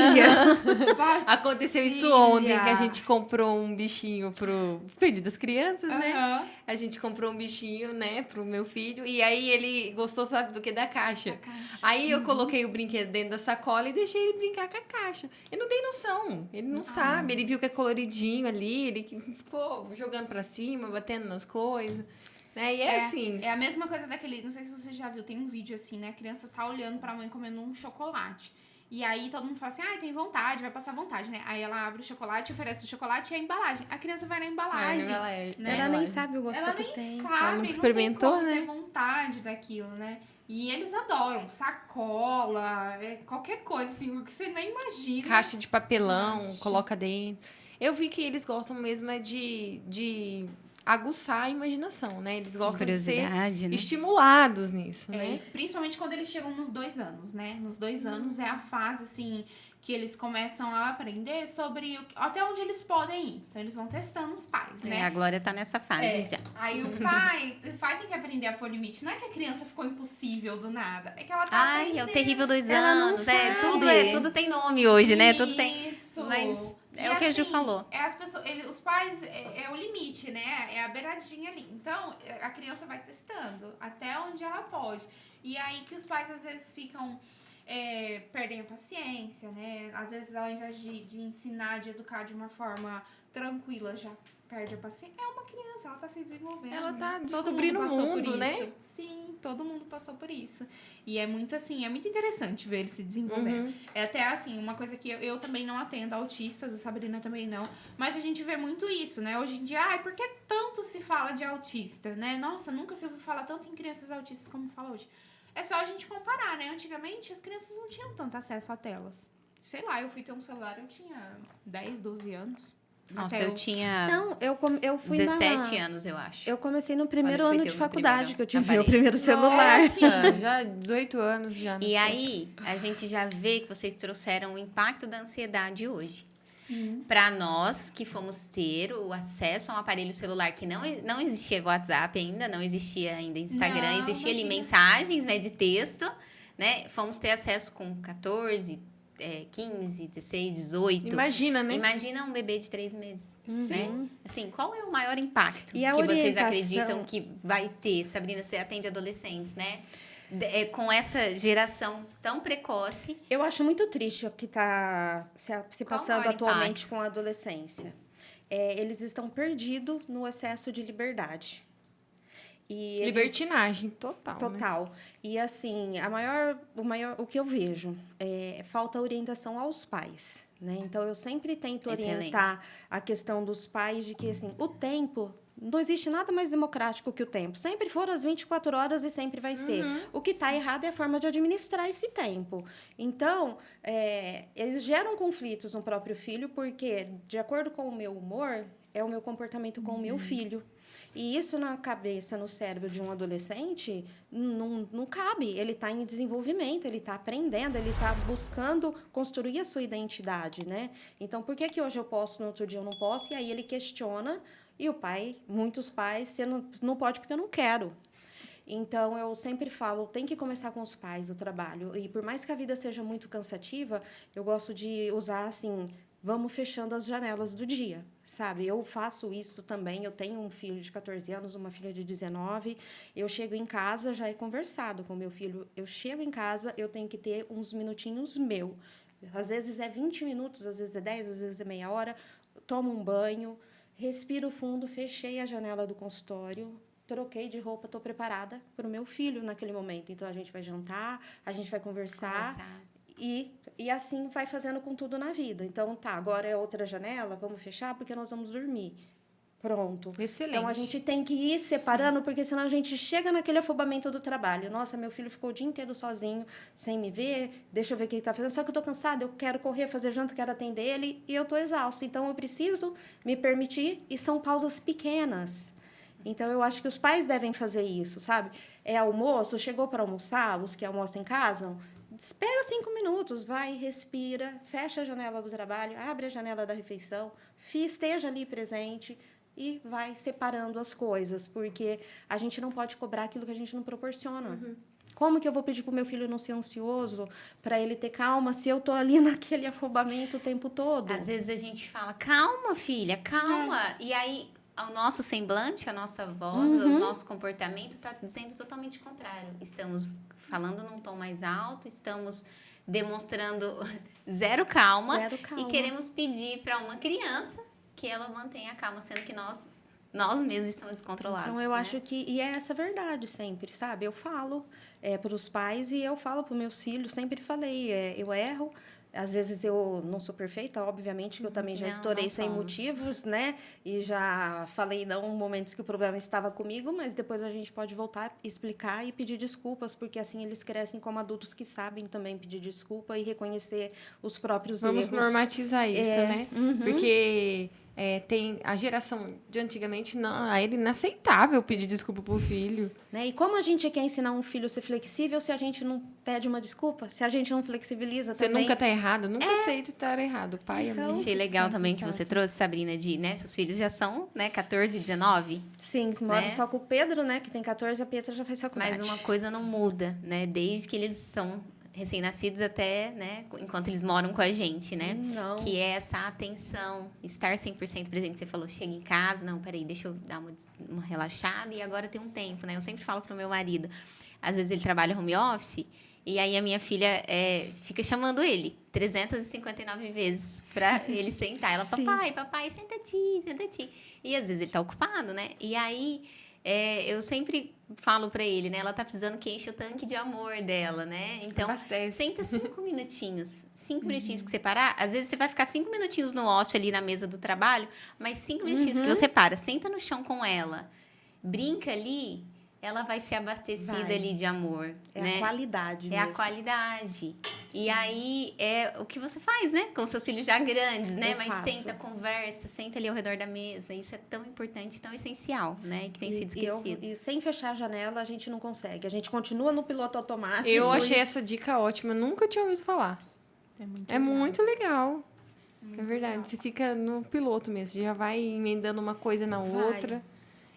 D: Vasilha.
A: Aconteceu isso ontem, que a gente comprou um bichinho pro pedido das crianças, né?
D: Aham.
A: A gente comprou um bichinho, né, pro meu filho. E aí ele gostou, sabe do que? Da caixa.
D: Da caixa.
A: Aí eu coloquei o brinquedo dentro da sacola e deixei ele brincar com a caixa. Ele não tem noção. Ele não sabe. Ele viu que é coloridinho ali. Ele ficou jogando pra cima, batendo nas coisas. Né? E assim.
D: É a mesma coisa daquele... Não sei se você já viu, tem um vídeo assim, né? A criança tá olhando pra mãe comendo um chocolate. E aí todo mundo fala assim, tem vontade, vai passar vontade, né? Aí ela abre o chocolate, oferece o chocolate e a embalagem. A criança vai na embalagem. Né?
C: Ela nem sabe o gosto
D: Ela
C: que
D: nem
C: tem.
D: sabe,
A: Ela nunca
D: não
A: experimentou,
D: tem como
A: né?
D: ter vontade daquilo, né? E eles adoram sacola, qualquer coisa, assim, o que você nem imagina.
A: Caixa de papelão,
D: Caixa.
A: coloca dentro. Eu vi que eles gostam mesmo de aguçar a imaginação, né? Eles gostam de ser
B: Curiosidade, né?
A: estimulados nisso, né?
D: Principalmente quando eles chegam nos 2 anos, né? Nos 2 anos é a fase, assim, que eles começam a aprender sobre até onde eles podem ir. Então, eles vão testando os pais, né?
B: A Glória tá nessa fase já.
D: Aí o pai tem que aprender a pôr limite. Não é que a criança ficou impossível do nada. É que ela tá
B: Ai, é
D: aprendendo.
B: o terrível 2
C: Ela não
B: anos.
C: sabe.
B: Tudo tem nome hoje, né? Tudo tem.
D: Isso.
B: Mas é
D: E
B: o que a Ju
D: assim,
B: falou.
D: As pessoas, os pais, é o limite, né? É a beiradinha ali. Então, a criança vai testando até onde ela pode. E aí que os pais, às vezes, ficam... perdem a paciência, né? Às vezes, ao invés de ensinar, de educar de uma forma tranquila, já perde a paciência. É uma criança, ela tá se desenvolvendo.
A: Ela tá
D: Todo
A: descobrindo
D: mundo
A: o
D: passou por
A: mundo, né?
D: isso. Sim, todo mundo passou por isso. E é muito assim, é muito interessante ver ele se desenvolvendo.
A: Uhum.
D: É até assim, uma coisa que eu também não atendo autistas, a Sabrina também não. Mas a gente vê muito isso, né? Hoje em dia, por que tanto se fala de autista, né? Nossa, nunca se ouviu falar tanto em crianças autistas como fala hoje. É só a gente comparar, né? Antigamente, as crianças não tinham tanto acesso a telas. Sei lá, eu fui ter um celular, eu tinha 10, 12 anos.
B: Nossa,
D: Até
B: eu
D: o-
B: tinha
C: Então, eu fui
B: 17 anos, eu acho.
C: Eu comecei no primeiro
B: Quando foi
C: ano
B: ter
C: de
B: o meu
C: faculdade,
B: primeiro
C: que eu tive meu
B: aparelho.
C: primeiro celular.
A: Nossa, já 18 anos já. nas
B: E
A: costas.
B: aí, a gente já vê que vocês trouxeram o impacto da ansiedade hoje.
D: Sim.
B: Para nós que fomos ter o acesso a um aparelho celular que não existia WhatsApp ainda, não existia ainda Instagram,
D: Não,
B: existia ali
D: imagina.
B: mensagens, né, de texto, né? Fomos ter acesso com 14, 15, 16, 18.
A: Imagina, né?
B: Imagina um bebê de 3 meses,
C: Uhum.
B: né? Assim, qual é o maior impacto
C: E a
B: que vocês
C: orientação?
B: acreditam que vai ter? Sabrina, você atende adolescentes, né? Com essa geração tão precoce.
C: Eu acho muito triste o que está se
B: Qual o
C: passando
B: maior
C: atualmente
B: impacto?
C: com a adolescência. Eles estão perdidos no excesso de liberdade. E eles-
A: Libertinagem total. Né?
C: Total. E assim, o que eu vejo é falta orientação aos pais, né? Então eu sempre tento
B: Excelente.
C: orientar a questão dos pais de que assim, o tempo não existe nada mais democrático que o tempo. Sempre foram as 24 horas e sempre vai ser. O que está errado é a forma de administrar esse tempo. Então, eles geram conflitos no próprio filho, porque, de acordo com o meu humor, é o meu comportamento com o meu filho. E isso na cabeça, no cérebro de um adolescente, não cabe. Ele está em desenvolvimento, ele está aprendendo, ele está buscando construir a sua identidade, né? Então, por que que hoje eu posso, no outro dia eu não posso? E aí ele questiona, e o pai, muitos pais, você não pode porque eu não quero. Então, eu sempre falo, tem que começar com os pais o trabalho. E por mais que a vida seja muito cansativa, eu gosto de usar, assim, vamos fechando as janelas do dia, sabe? Eu faço isso também. Eu tenho um filho de 14 anos, uma filha de 19. Eu chego em casa, já é conversado com meu filho. Eu chego em casa, eu tenho que ter uns minutinhos meu. Às vezes é 20 minutos, às vezes é 10, às vezes é meia hora. Tomo um banho, respiro fundo, fechei a janela do consultório, troquei de roupa, estou preparada para o meu filho naquele momento. Então, a gente vai jantar, a gente vai conversar. E assim vai fazendo com tudo na vida. Então, tá, agora é outra janela, vamos fechar porque nós vamos dormir. Pronto.
A: Excelente.
C: Então, a gente tem que ir separando, porque senão a gente chega naquele afobamento do trabalho. Nossa, meu filho ficou o dia inteiro sozinho, sem me ver, deixa eu ver o que ele está fazendo. Só que eu estou cansada, eu quero correr, fazer janta, quero atender ele, e eu estou exausta. Então, eu preciso me permitir, e são pausas pequenas. Então, eu acho que os pais devem fazer isso, sabe? É almoço, chegou para almoçar, os que almoçam em casa, espera 5 minutos, vai, respira, fecha a janela do trabalho, abre a janela da refeição, esteja ali presente e vai separando as coisas, porque a gente não pode cobrar aquilo que a gente não proporciona. Como que eu vou pedir para o meu filho não ser ansioso, para ele ter calma, se eu estou ali naquele afobamento o tempo todo?
B: Às vezes a gente fala, calma, filha, calma. E aí, o nosso semblante, a nossa voz, o nosso comportamento está dizendo totalmente o contrário. Estamos falando num tom mais alto, estamos demonstrando zero calma.
C: Zero calma.
B: E queremos pedir para uma criança que ela mantenha a calma, sendo que nós mesmos estamos descontrolados.
C: Então, eu
B: né?
C: acho que... E é essa verdade sempre, sabe? Eu falo para os pais e eu falo para os meus filhos, sempre falei, eu erro. Às vezes eu não sou perfeita, obviamente que eu também já
B: Não,
C: estourei
B: não
C: sem
B: somos.
C: motivos, né? E já falei não em momentos que o problema estava comigo, mas depois a gente pode voltar, explicar e pedir desculpas, porque assim eles crescem como adultos que sabem também pedir desculpa e reconhecer os próprios
A: Vamos
C: erros.
A: normalizar isso, né?
C: Uhum.
A: Porque tem a geração de antigamente, não, é inaceitável pedir desculpa pro filho.
C: Né? E como a gente quer ensinar um filho a ser flexível se a gente não pede uma desculpa? Se a gente não flexibiliza
A: Você
C: também?
A: nunca tá errado, nunca aceito estar errado. Pai,
C: Então,
A: a mãe.
B: Achei legal
A: sempre
B: também que
A: certo.
B: você trouxe, Sabrina, seus filhos já são, 14 e 19.
C: Sim, moro
B: Né?
C: só com o Pedro, né? Que tem 14, a Petra já faz faculdade.
B: Mas uma coisa não muda, né? Desde que eles são recém-nascidos até, né? Enquanto eles moram com a gente, né?
C: Não.
B: Que é essa atenção, estar 100% presente. Você falou, chega em casa, não, peraí, deixa eu dar uma relaxada e agora tem um tempo, né? Eu sempre falo pro meu marido, às vezes ele trabalha home office e aí a minha filha fica chamando ele 359 vezes pra ele sentar. Ela fala,
C: Sim.
B: papai, senta-te. E às vezes ele tá ocupado, né? E aí... eu sempre falo pra ele, né? Ela tá precisando que enche o tanque de amor dela, né? Então,
A: Abastece.
B: senta 5 minutinhos. 5 minutinhos que você parar. Às vezes você vai ficar 5 minutinhos no ócio ali na mesa do trabalho, mas 5 minutinhos que você para. Senta no chão com ela. Brinca ali ela vai ser abastecida
C: Vai.
B: ali de amor,
C: É
B: né?
C: a qualidade
B: É
C: mesmo.
B: a qualidade. E aí, é o que você faz, né? Com seus filhos já grandes, né?
C: Eu
B: Mas
C: faço.
B: senta, conversa, senta ali ao redor da mesa. Isso é tão importante, tão essencial, né? Que tem sido esquecido.
C: E sem fechar a janela, a gente não consegue. A gente continua no piloto automático.
A: Eu achei essa dica ótima, nunca tinha ouvido falar.
D: É muito
A: É
D: legal.
A: muito legal. É verdade, você fica no piloto mesmo, já vai emendando uma coisa na
C: Vai.
A: outra.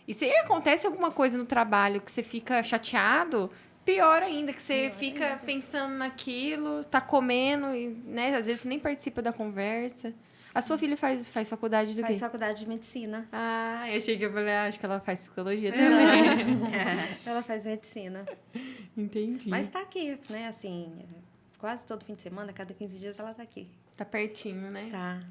A: E se acontece alguma coisa no trabalho que você fica chateado, pior ainda, que você fica pensando naquilo, tá comendo, e, né? Às vezes você nem participa da conversa. A sua filha faz faculdade do
C: Faz
A: quê?
C: faculdade de medicina.
A: Ah, eu achei que eu falei, acho que ela faz psicologia também.
C: Ela faz medicina.
A: Entendi.
C: Mas tá aqui, né? Assim, quase todo fim de semana, cada 15 dias ela tá aqui.
A: Tá pertinho, né?
C: Tá.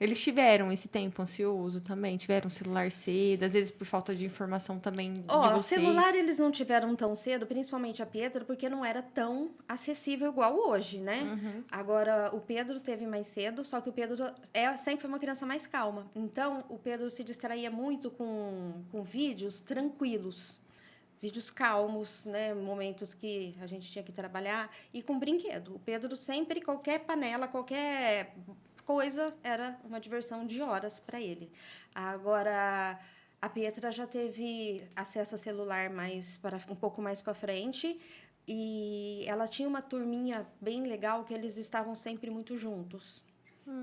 A: Eles tiveram esse tempo ansioso também? Tiveram celular cedo? Às vezes por falta de informação também de
C: Ó,
A: vocês?
C: celular eles não tiveram tão cedo, principalmente a Pedra, porque não era tão acessível igual hoje, né? Agora, o Pedro teve mais cedo, só que o Pedro sempre foi uma criança mais calma. Então, o Pedro se distraía muito com vídeos tranquilos. Vídeos calmos, né? Momentos que a gente tinha que trabalhar. E com brinquedo. O Pedro sempre, qualquer panela, qualquer coisa, era uma diversão de horas para ele. Agora, a Pietra já teve acesso a celular um pouco mais para frente. E ela tinha uma turminha bem legal que eles estavam sempre muito juntos.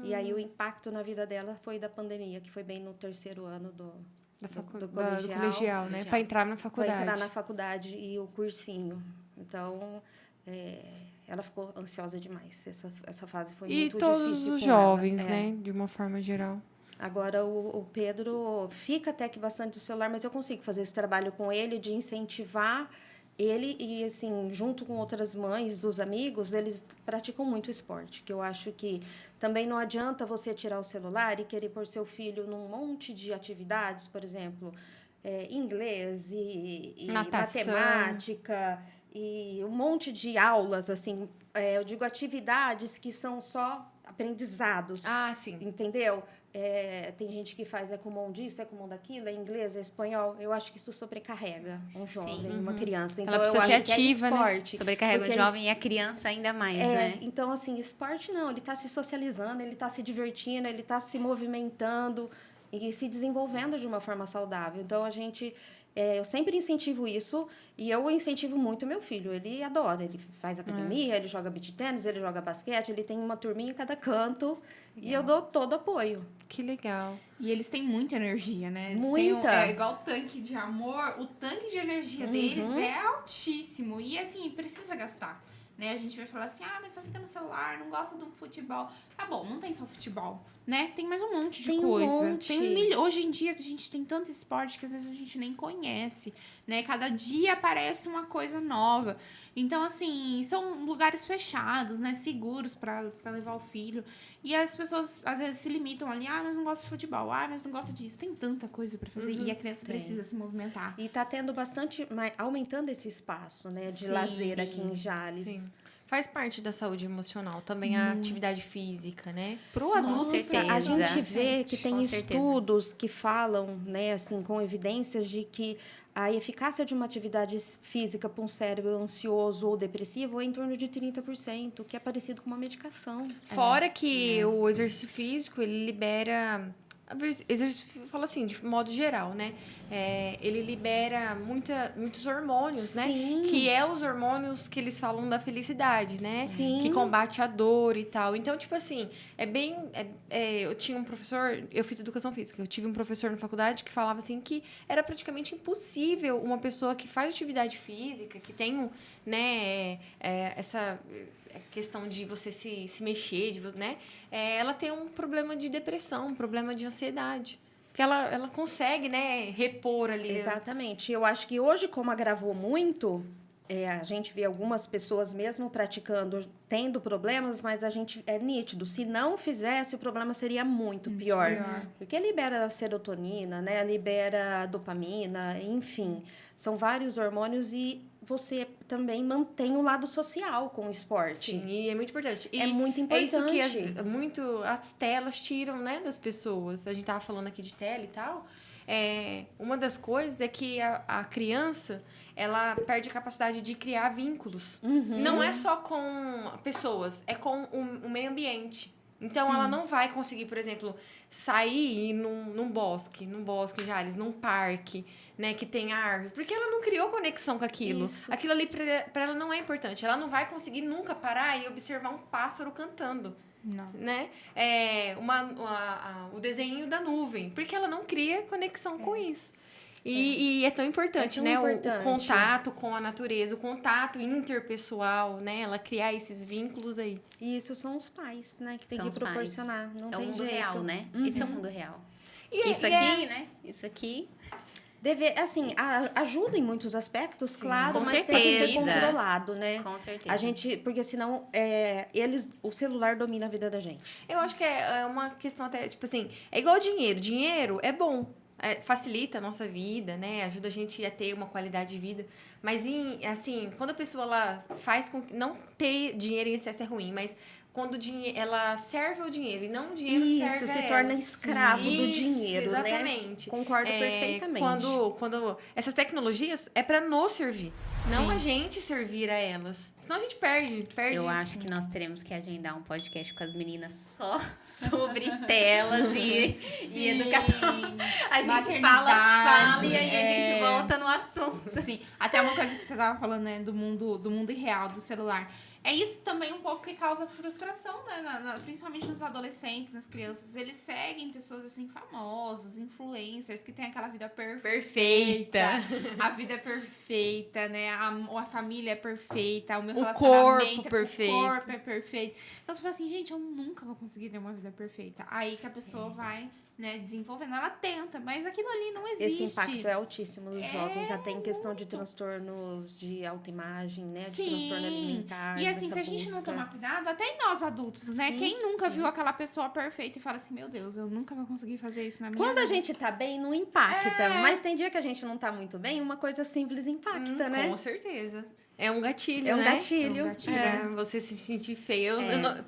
C: E aí, o impacto na vida dela foi da pandemia, que foi bem no 3º ano do
A: colegial, né? Para entrar na faculdade.
C: Para entrar na faculdade e o cursinho. Então, ela ficou ansiosa demais. Essa fase foi muito difícil
A: E todos os
C: com
A: jovens,
C: ela.
A: né? De uma forma geral.
C: Agora, o Pedro fica até que bastante no celular, mas eu consigo fazer esse trabalho com ele de incentivar ele e, assim, junto com outras mães dos amigos, eles praticam muito esporte, que eu acho que também não adianta você tirar o celular e querer pôr seu filho num monte de atividades, por exemplo, inglês e
A: Natação.
C: matemática e um monte de aulas, assim, eu digo atividades que são só aprendizados.
A: Ah, sim.
C: Entendeu? Tem gente que faz com mão disso, com mão daquilo, espanhol, espanhol. Eu acho que isso sobrecarrega um jovem, uma criança. Então,
A: Ela
C: eu
A: precisa
C: acho
A: ser ativa,
C: que é esporte.
B: Sobrecarrega o
C: porque
B: jovem e a criança ainda mais, né?
C: Então, assim, esporte não. Ele está se socializando, ele está se divertindo, ele está se movimentando e se desenvolvendo de uma forma saudável. Então, eu sempre incentivo isso e eu incentivo muito meu filho. Ele adora, ele faz academia, ele joga beach tênis, ele joga basquete, ele tem uma turminha em cada canto e eu dou todo apoio.
A: Que legal.
D: E eles têm muita energia, né? Eles
C: Muita.
D: É igual o tanque de amor, o tanque de energia deles é altíssimo. E assim, precisa gastar. Né? A gente vai falar assim, mas só fica no celular, não gosta do futebol. Tá bom, não tem só futebol, né? Tem mais um monte de coisa. Hoje em dia, a gente tem tanto esporte que às vezes a gente nem conhece, né? Cada dia aparece uma coisa nova. Então, assim, são lugares fechados, né? Seguros para levar o filho. E as pessoas, às vezes, se limitam ali, mas não gosta de futebol, mas não gosta disso. Tem tanta coisa para fazer e a criança precisa se movimentar.
C: E está tendo aumentando esse espaço, né? De lazer aqui em Jales.
A: Sim. Faz parte da saúde emocional também a atividade física, né?
C: Pro adulto,
B: certeza.
C: a gente vê que tem
B: Com certeza.
C: estudos que falam, né, assim, com evidências de que a eficácia de uma atividade física para um cérebro ansioso ou depressivo é em torno de 30%, que é parecido com uma medicação.
A: Fora que o exercício físico, ele libera... Exercício, fala assim, de modo geral, né? Ele libera muitos hormônios, né?
C: Sim.
A: Que é os hormônios que eles falam da felicidade, né?
C: Sim.
A: Que combate a dor e tal. Então, tipo assim, eu tinha um professor... Eu fiz educação física. Eu tive um professor na faculdade que falava assim que era praticamente impossível uma pessoa que faz atividade física, que tem, né, essa... questão de você se mexer, né? Ela tem um problema de depressão, um problema de ansiedade. Porque ela consegue, né, repor ali.
C: Exatamente. Eu acho que hoje, como agravou muito, a gente vê algumas pessoas mesmo praticando, tendo problemas, mas a gente é nítido. Se não fizesse, o problema seria muito pior. Porque libera serotonina, né? Libera dopamina, enfim. São vários hormônios e você também mantém o lado social com o esporte.
A: Sim, e é muito importante. E
C: é muito importante.
A: É isso que as telas tiram, né, das pessoas. A gente tava falando aqui de tela e tal. uma das coisas é que a criança, ela perde a capacidade de criar vínculos. Não é só com pessoas, é com o meio ambiente. Então, ela não vai conseguir, por exemplo, sair e ir num bosque Jales, num parque, né, que tem árvore, porque ela não criou conexão com aquilo.
C: Isso.
A: Aquilo ali pra ela não é importante. Ela não vai conseguir nunca parar e observar um pássaro cantando,
D: Não.
A: né? O desenho da nuvem, porque ela não cria conexão com isso. E é tão importante,
C: É tão
A: né?
C: importante.
A: O contato com a natureza, o contato interpessoal, né? Ela criar esses vínculos aí.
C: E isso são os pais, né? Que tem
B: São
C: que
B: os pais.
C: proporcionar. Não
B: É o
C: tem
B: mundo
C: jeito.
B: real, né? Esse é o mundo real. Isso
A: E
B: aqui, né? Isso aqui.
C: Assim, ajuda em muitos aspectos, claro,
B: com
C: mas tem que ser
B: certeza.
C: controlado, né?
B: Com certeza.
C: A gente, porque senão o celular domina a vida da gente.
A: Eu acho que é uma questão até, tipo assim, é igual dinheiro. Dinheiro é bom, facilita a nossa vida, né? Ajuda a gente a ter uma qualidade de vida. Mas, assim, quando a pessoa ela faz com que... Não ter dinheiro em excesso é ruim, mas quando ela serve ao dinheiro e não o dinheiro serve
C: Isso,
A: a
C: se
A: ela.
C: torna escravo do
A: Isso,
C: dinheiro,
A: exatamente.
C: né? Concordo perfeitamente.
A: Quando essas tecnologias é para nos servir, não
D: Sim.
A: a gente servir a elas. Senão a gente perde.
B: Eu acho que nós teremos que agendar um podcast com as meninas só sobre telas e educação. A gente fala e aí a gente volta no assunto.
D: Sim, até uma coisa que você estava falando, né, do mundo irreal, do celular. É isso também um pouco que causa frustração, né? Principalmente nos adolescentes, nas crianças. Eles seguem pessoas, assim, famosas, influencers, que têm aquela vida perfeita. A vida é perfeita, né? A família é perfeita, o meu relacionamento
A: corpo perfeito.
D: O corpo é perfeito. Então você fala assim, gente, eu nunca vou conseguir ter uma vida perfeita. Aí que a pessoa vai, né, desenvolvendo. Ela tenta, mas aquilo ali não existe.
C: Esse impacto é altíssimo nos jovens, até em questão de transtornos de autoimagem, né? De transtorno alimentar.
D: E assim,
C: dessa
D: se a gente não
C: busca.
D: tomar cuidado, até em nós adultos, né?
C: Sim,
D: Quem nunca viu aquela pessoa perfeita e fala assim, meu Deus, eu nunca vou conseguir fazer isso na minha
C: Quando a
D: vida.
C: gente tá bem, não impacta. Mas tem dia que a gente não tá muito bem, uma coisa simples impacta, né?
A: Com certeza. É um gatilho,
C: É um
A: né?
C: gatilho.
D: É um gatilho.
A: É, você se sentir feio.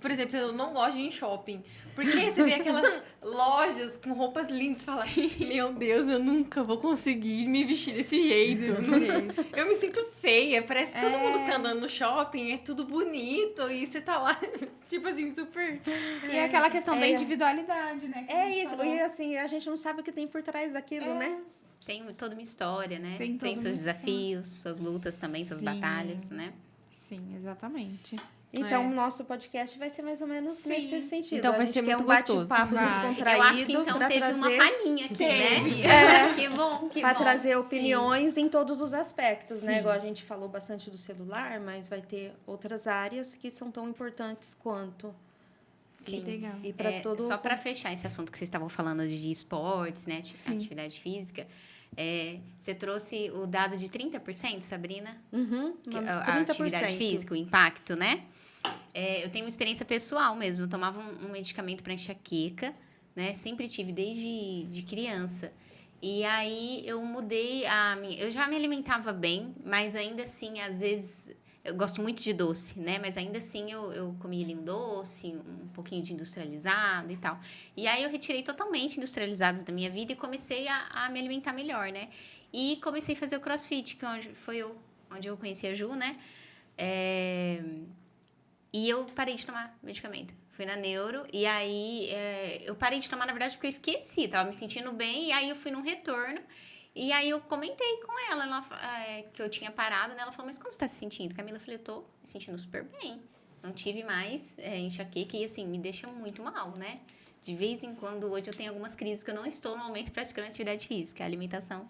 A: Por exemplo, eu não gosto de ir em shopping. Porque você vê aquelas lojas com roupas lindas e fala, meu Deus, eu nunca vou conseguir me vestir desse jeito. Eu me sinto feia. Parece que todo mundo que tá andando no shopping é tudo bonito. E você tá lá, tipo assim, super...
D: E é aquela questão da individualidade, né? que a gente falou.
C: E assim, a gente não sabe o que tem por trás daquilo, né?
B: Tem toda uma história, né?
D: Tem toda
B: seus
D: uma
B: desafios, suas lutas também, suas
D: Sim.
B: batalhas, né?
D: Sim, exatamente.
C: Então, o nosso podcast vai ser mais ou menos nesse sentido.
A: Então,
C: a
A: vai
C: gente
A: ser
C: quer
A: muito
C: um
A: gostoso.
C: bate-papo
D: Vai.
C: descontraído
B: Eu acho que então
C: pra
B: teve
C: trazer,
B: uma palhinha aqui,
D: Teve.
B: né? Que bom, que
C: pra
B: bom.
C: trazer opiniões em todos os aspectos, né?
D: Sim.
C: Igual a gente falou bastante do celular, mas vai ter outras áreas que são tão importantes quanto.
B: Sim.
D: Legal.
C: E para todo
B: Só para fechar esse assunto que vocês estavam falando de esportes, né? Atividade física. Você trouxe o dado de 30%, Sabrina? A atividade física, o impacto, né? Eu tenho uma experiência pessoal mesmo. Eu tomava um medicamento para enxaqueca, né? Sempre tive desde de criança. E aí eu mudei eu já me alimentava bem, mas ainda assim, às vezes, eu gosto muito de doce, né? Mas ainda assim eu comia ali um doce, um pouquinho de industrializado e tal. E aí eu retirei totalmente industrializados da minha vida e comecei a me alimentar melhor, né? E comecei a fazer o CrossFit, que onde eu conheci a Ju, né? E eu parei de tomar medicamento. Fui na neuro e aí eu parei de tomar, na verdade, porque eu esqueci. Tava me sentindo bem e aí eu fui num retorno. E aí eu comentei com ela que eu tinha parado, né? Ela falou, mas como você tá se sentindo? Camila, eu falei, eu tô me sentindo super bem. Não tive mais enxaqueca e, assim, me deixa muito mal, né? De vez em quando, hoje eu tenho algumas crises que eu não estou no momento praticando atividade física. A alimentação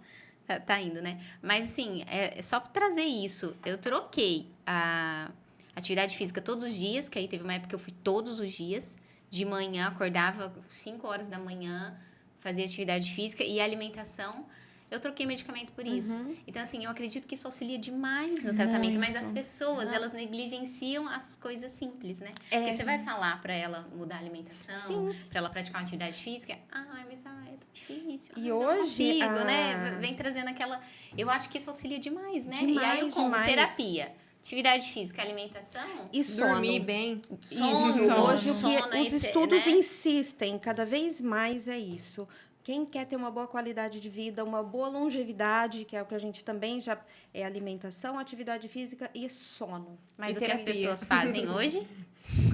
B: tá indo, né? Mas, assim, só pra trazer isso. Eu troquei a atividade física todos os dias, que aí teve uma época que eu fui todos os dias. De manhã, acordava 5 horas da manhã, fazia atividade física e a alimentação... Eu troquei medicamento por isso. Então, assim, eu acredito que isso auxilia demais no tratamento. Mas as pessoas, elas negligenciam as coisas simples, né? Porque você vai falar pra ela mudar a alimentação, pra ela praticar uma atividade física. É tão difícil.
C: E
B: eu não
C: hoje,
B: consigo, né? Vem trazendo aquela... Eu acho que isso auxilia demais, né?
C: Demais,
B: e aí eu como
C: demais.
B: terapia, atividade física, alimentação...
C: E sono.
A: Dormir bem.
C: Isso. Hoje o que
B: sono,
C: os
B: esse,
C: estudos
B: né?
C: insistem cada vez mais é isso. Quem quer ter uma boa qualidade de vida, uma boa longevidade, que é o que a gente também já... É alimentação, atividade física e sono.
B: Mas
A: E
B: o que as
A: terapia.
B: pessoas fazem hoje?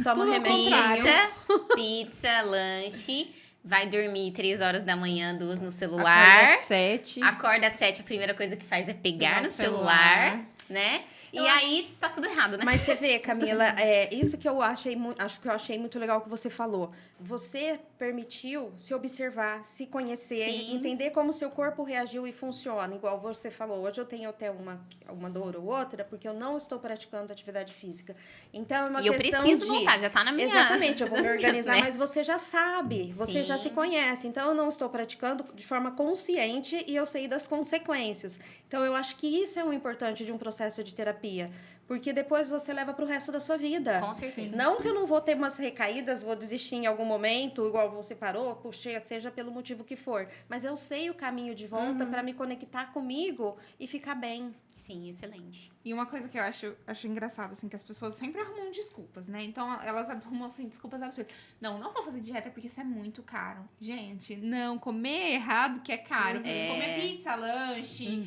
C: Toma
D: Tudo ao
C: remédio.
D: contrário.
B: Pizza, lanche, vai dormir 3 horas da manhã, 2 no
A: Acorda
B: celular.
A: às 7.
B: Acorda às 7, a primeira coisa que faz é pegar
D: Pegar
B: no
D: o
B: celular, né?
C: Eu
B: E
C: acho-
B: aí tá tudo errado, né?
C: Mas você vê, Camila, isso que eu achei, acho que eu achei muito legal que você falou. Você permitiu se observar, se conhecer,
B: Sim.
C: entender como seu corpo reagiu e funciona. Igual você falou, hoje eu tenho até uma dor ou outra, porque eu não estou praticando atividade física. Então, é uma
B: E eu
C: questão
B: preciso
C: de...
B: voltar, já tá na minha...
C: Exatamente, eu vou me
B: nas minhas,
C: organizar,
B: né?
C: mas você já sabe, você já se
B: Sim.
C: conhece. Então, eu não estou praticando de forma consciente e eu sei das consequências. Então, eu acho que isso é o importante de um processo de terapia, porque depois você leva para o resto da sua vida.
B: Com certeza.
C: Não que eu não vou ter umas recaídas, vou desistir em algum momento, igual você parou, puxei, seja pelo motivo que for. Mas eu sei o caminho de volta para me conectar comigo e ficar bem.
B: Sim, excelente.
D: E uma coisa que eu acho engraçado, assim, que as pessoas sempre arrumam desculpas, né? Então, elas arrumam, assim, desculpas absurdas. Não vou fazer dieta porque isso é muito caro. Gente, não, comer errado que é caro. Comer pizza, lanche,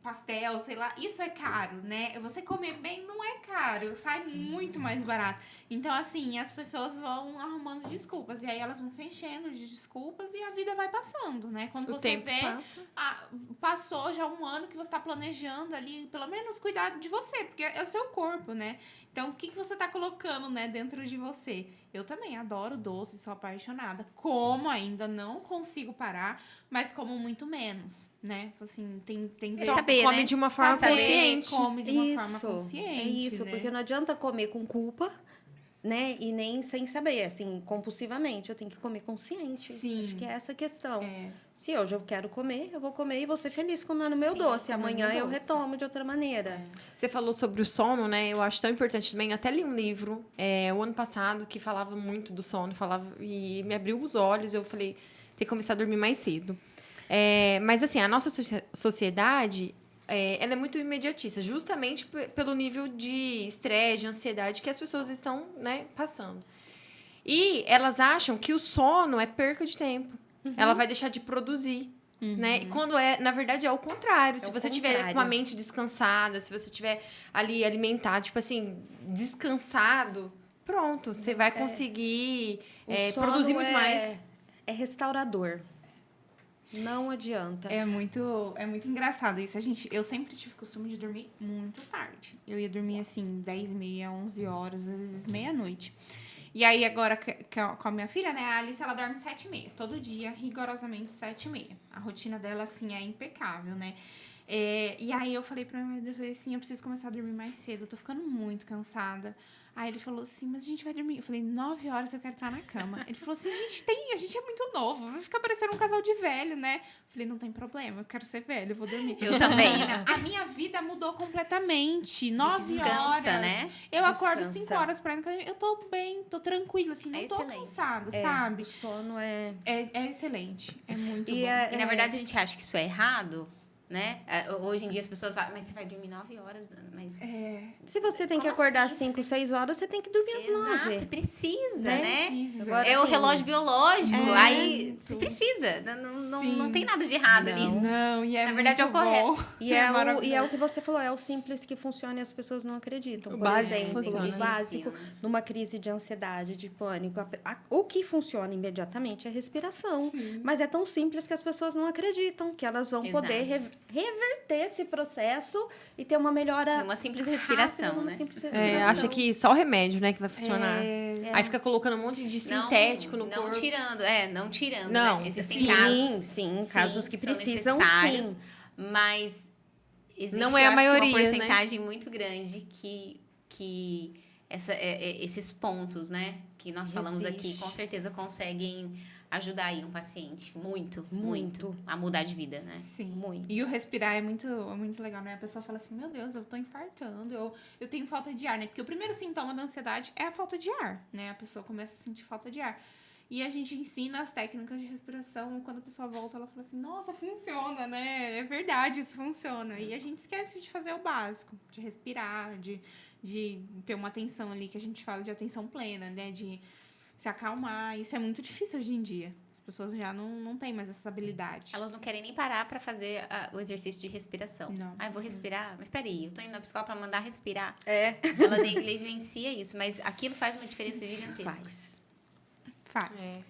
D: pastel, sei lá, isso é caro, né? Você comer bem não é caro, sai muito mais barato. Então, assim, as pessoas vão arrumando desculpas. E aí elas vão se enchendo de desculpas e a vida vai passando, né? Quando
A: O
D: você
A: tempo
D: vê...
A: passa.
D: Passou já um ano que você tá planejando ali, pelo menos cuidar de você, porque é o seu corpo, né? Então, o que você tá colocando, né, dentro de você? Eu também adoro doce, sou apaixonada. Como ainda não consigo parar, mas como muito menos, né? Assim, tem vezes...
B: saber,
A: come
B: né?
A: de uma forma
D: Saber,
A: consciente.
D: come de uma forma
C: Isso,
D: consciente,
C: é isso,
D: né?
C: porque não adianta comer com culpa, né? E nem sem saber, assim, compulsivamente. Eu tenho que comer consciente.
D: Sim.
C: Acho que é essa a questão.
D: É.
C: Se hoje eu quero comer, eu vou comer e vou ser feliz comendo meu
B: Sim,
C: doce.
D: comendo
C: Amanhã
D: meu
C: eu
D: doce.
C: retomo de outra maneira.
A: Você falou sobre o sono, né? Eu acho tão importante também. Eu até li um livro o ano passado que falava muito do sono, e me abriu os olhos. Eu falei, tem que começar a dormir mais cedo. Mas assim, a nossa sociedade, ela é muito imediatista, justamente pelo nível de estresse, de ansiedade que as pessoas estão, né, passando. E elas acham que o sono é perca de tempo. Ela vai deixar de produzir. Né? E quando na verdade, é o contrário. Se
C: o
A: você tiver
C: contrário.
A: com a mente descansada, se você tiver ali alimentado, tipo assim, descansado, pronto, você vai conseguir
C: O sono
A: produzir muito mais.
C: É restaurador. Não adianta.
D: É muito engraçado isso. Eu sempre tive costume de dormir muito tarde. Eu ia dormir, assim, 10h30, 11 horas, às vezes meia-noite. E aí, agora, com a minha filha, né, a Alice, ela dorme 7h30. Todo dia, rigorosamente 7h30. A rotina dela, assim, é impecável, né? E aí, eu falei pra minha marido, assim, eu preciso começar a dormir mais cedo. Eu tô ficando muito cansada. Aí ele falou assim, mas a gente vai dormir. Eu falei, 9 horas eu quero estar na cama. Ele falou assim, a gente é muito novo, vai ficar parecendo um casal de velho, né? Eu falei, não tem problema, eu quero ser velho, eu vou dormir.
B: Eu também.
D: Menina, a minha vida mudou completamente. 9
B: Descansa,
D: horas.
B: né?
D: Eu acordo
C: Descansa.
D: 5 horas pra ir na academia. Eu tô bem, tô tranquila, assim, não
B: É
D: tô
B: excelente.
D: cansada,
C: O
D: sabe?
C: sono é...
D: É excelente. É muito
C: E
D: bom.
B: E na verdade a gente acha que isso é errado, né? Hoje em dia as pessoas falam, mas você vai dormir 9 horas, mas...
C: Se você tem que
B: Como
C: acordar
B: assim?
C: às 5, 6 horas, você tem que dormir às 9.
B: Exato, você precisa, né?
D: Precisa.
C: Agora,
B: É o
C: assim,
B: relógio biológico,
C: é,
B: aí você precisa. Não tem nada de errado ali.
D: Não, e é
B: Na verdade, é o
D: muito bom.
C: E é o
D: maravilhoso.
C: que você falou, é o simples que funciona e as pessoas não acreditam.
A: O
C: Por
A: básico
C: exemplo,
A: funciona.
C: o básico, numa crise de ansiedade, de pânico, o que funciona imediatamente é a respiração. Mas é tão simples que as pessoas não acreditam que elas vão poder
B: Exato.
C: reverter esse processo e ter uma melhora
B: Uma simples
C: rápida
B: respiração,
C: numa
B: né?
C: simples respiração.
A: Acha que só o remédio, né, que vai funcionar.
C: É.
A: Aí fica colocando um monte de sintético no
B: não
A: corpo.
B: não tirando,
A: Não,
B: né? Existem
C: Sim,
B: casos,
C: sim, casos que
B: são
C: precisam,
B: necessários,
C: sim.
B: mas existe,
A: Não é
B: eu
A: a
B: acho que
A: maioria,
B: uma
A: né?
B: porcentagem muito grande que esses pontos, né, que nós falamos aqui,
C: Existe.
B: com certeza conseguem ajudar aí um paciente muito
C: Muito.
B: a mudar de vida, né?
D: Sim.
C: Muito.
D: E o respirar é muito legal, né? A pessoa fala assim, meu Deus, eu tô infartando, eu tenho falta de ar, né? Porque o primeiro sintoma da ansiedade é a falta de ar, né? A pessoa começa a sentir falta de ar. E a gente ensina as técnicas de respiração. Quando a pessoa volta, ela fala assim, nossa, funciona, né? É verdade, isso funciona. E a gente esquece de fazer o básico, de respirar, de ter uma atenção ali, que a gente fala de atenção plena, né? De se acalmar. Isso é muito difícil hoje em dia. As pessoas já não têm mais essa habilidade.
B: Elas não querem nem parar pra fazer o exercício de respiração.
D: Não.
B: Ah, eu vou respirar? Mas peraí, eu tô indo na psicóloga pra mandar respirar.
C: É.
B: Ela negligencia isso, mas aquilo faz uma diferença gigantesca.
C: Faz.
D: Faz.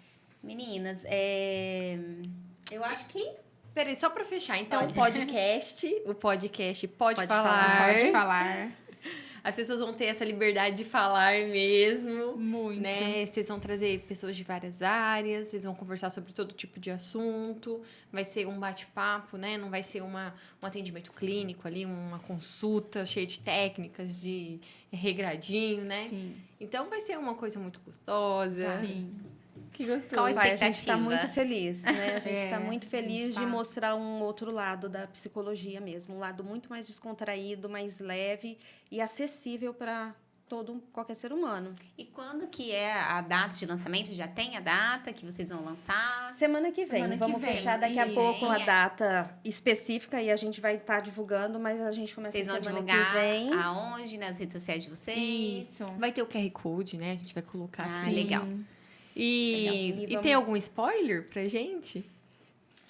B: Meninas, eu acho que
A: Peraí, só pra fechar. Então, o podcast pode
C: Pode
A: falar.
D: Pode falar.
A: As pessoas vão ter essa liberdade de falar mesmo.
D: Muito.
A: Né? Vocês vão trazer pessoas de várias áreas, vocês vão conversar sobre todo tipo de assunto, vai ser um bate-papo, né? Não vai ser um atendimento clínico ali, uma consulta cheia de técnicas, de regradinho, né?
D: Sim.
A: Então vai ser uma coisa muito gostosa.
D: Sim.
A: Que gostoso.
B: Qual a
C: A gente está
B: expectativa?
C: muito feliz, né? A gente está muito
D: a
C: feliz
D: gente
C: de
D: tá.
C: mostrar um outro lado da psicologia mesmo, um lado muito mais descontraído, mais leve e acessível para qualquer ser humano.
B: E quando que é a data de lançamento? Já tem a data que vocês vão lançar?
C: Semana que vem,
D: Semana que
C: vamos
D: vem,
C: fechar daqui a
D: isso.
C: pouco a
B: Sim, é.
C: data específica e a gente vai estar divulgando, mas a gente começa
B: Vocês vão
C: semana que
B: divulgar
C: vem.
B: aonde? Nas redes sociais de vocês?
D: Isso.
A: Vai ter o QR Code, né? A gente vai colocar.
B: Ah,
A: assim.
B: legal.
A: E,
C: Legal. E
A: e tem algum spoiler pra gente?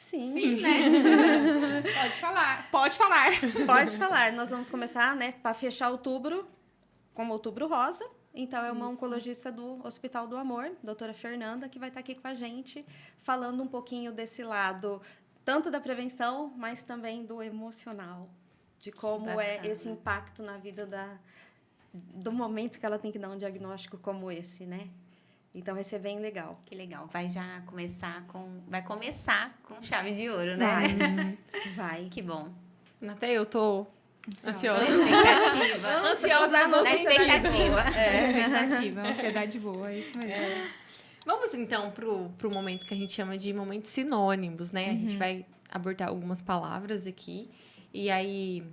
C: Sim.
D: Sim, né? Pode falar. Pode falar.
C: Pode falar. Nós vamos começar, né, para fechar outubro, com Outubro Rosa. Então, é uma oncologista do Hospital do Amor, doutora Fernanda, que vai estar aqui com a gente, falando um pouquinho desse lado, tanto da prevenção, mas também do emocional, de como é
B: bacana.
C: esse impacto na vida do momento que ela tem que dar um diagnóstico como esse, né? Então, vai ser bem legal.
B: Que legal. Vai começar com chave de ouro, né?
C: Vai.
B: Que bom.
A: Até eu tô ansiosa.
B: Expectativa.
A: Ansiosa
C: no
B: Na
C: sentido.
B: expectativa.
D: Expectativa, ansiedade boa, é isso mesmo.
A: Vamos então pro momento que a gente chama de momentos sinônimos, né? A gente vai abordar algumas palavras aqui. E aí,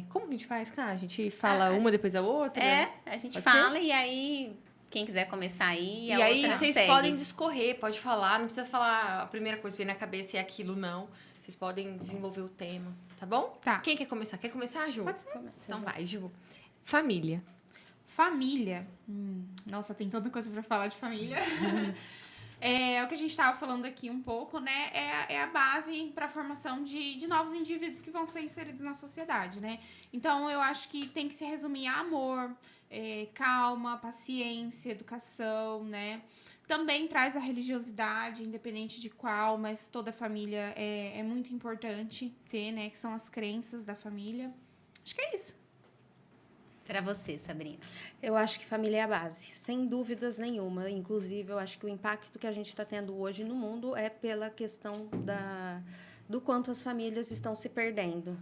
A: como que a gente faz, cara? A gente fala uma depois da outra?
B: A gente
A: Pode
B: fala e aí, quem quiser começar aí,
A: E
B: a
A: aí
B: outra
A: vocês
B: segue.
A: podem discorrer, pode falar, não precisa falar a primeira coisa que vem na cabeça e aquilo, não. Vocês podem desenvolver o tema, tá bom?
D: Tá.
A: Quem quer começar? Quer começar, Ju?
D: Pode ser.
A: Então vai, Ju. Família.
D: Família. Nossa, tem tanta coisa pra falar de família. É o que a gente estava falando aqui um pouco, né? É a base para a formação de novos indivíduos que vão ser inseridos na sociedade, né? Então, eu acho que tem que se resumir a amor, calma, paciência, educação, né? Também traz a religiosidade, independente de qual, mas toda família é muito importante ter, né? Que são as crenças da família. Acho que é isso.
B: Pra você, Sabrina.
C: Eu acho que família é a base, sem dúvidas nenhuma. Inclusive, eu acho que o impacto que a gente está tendo hoje no mundo é pela questão do quanto as famílias estão se perdendo.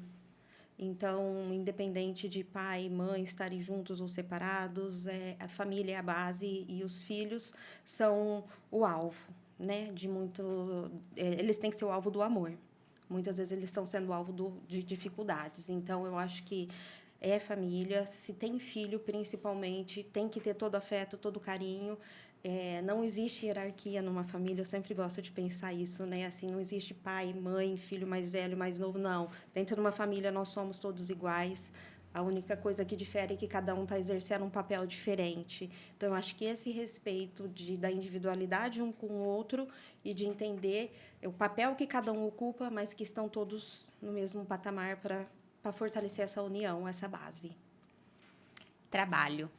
C: Então, independente de pai e mãe estarem juntos ou separados, a família é a base e os filhos são o alvo, né? Eles têm que ser o alvo do amor. Muitas vezes eles estão sendo alvo de dificuldades. Então, eu acho que é família, se tem filho, principalmente, tem que ter todo afeto, todo carinho. Não existe hierarquia numa família, eu sempre gosto de pensar isso, né? Assim, não existe pai, mãe, filho mais velho, mais novo, não. Dentro de uma família, nós somos todos iguais. A única coisa que difere é que cada um está exercendo um papel diferente. Então, eu acho que esse respeito da individualidade um com o outro e de entender o papel que cada um ocupa, mas que estão todos no mesmo patamar para fortalecer essa união, essa base.
B: Trabalho.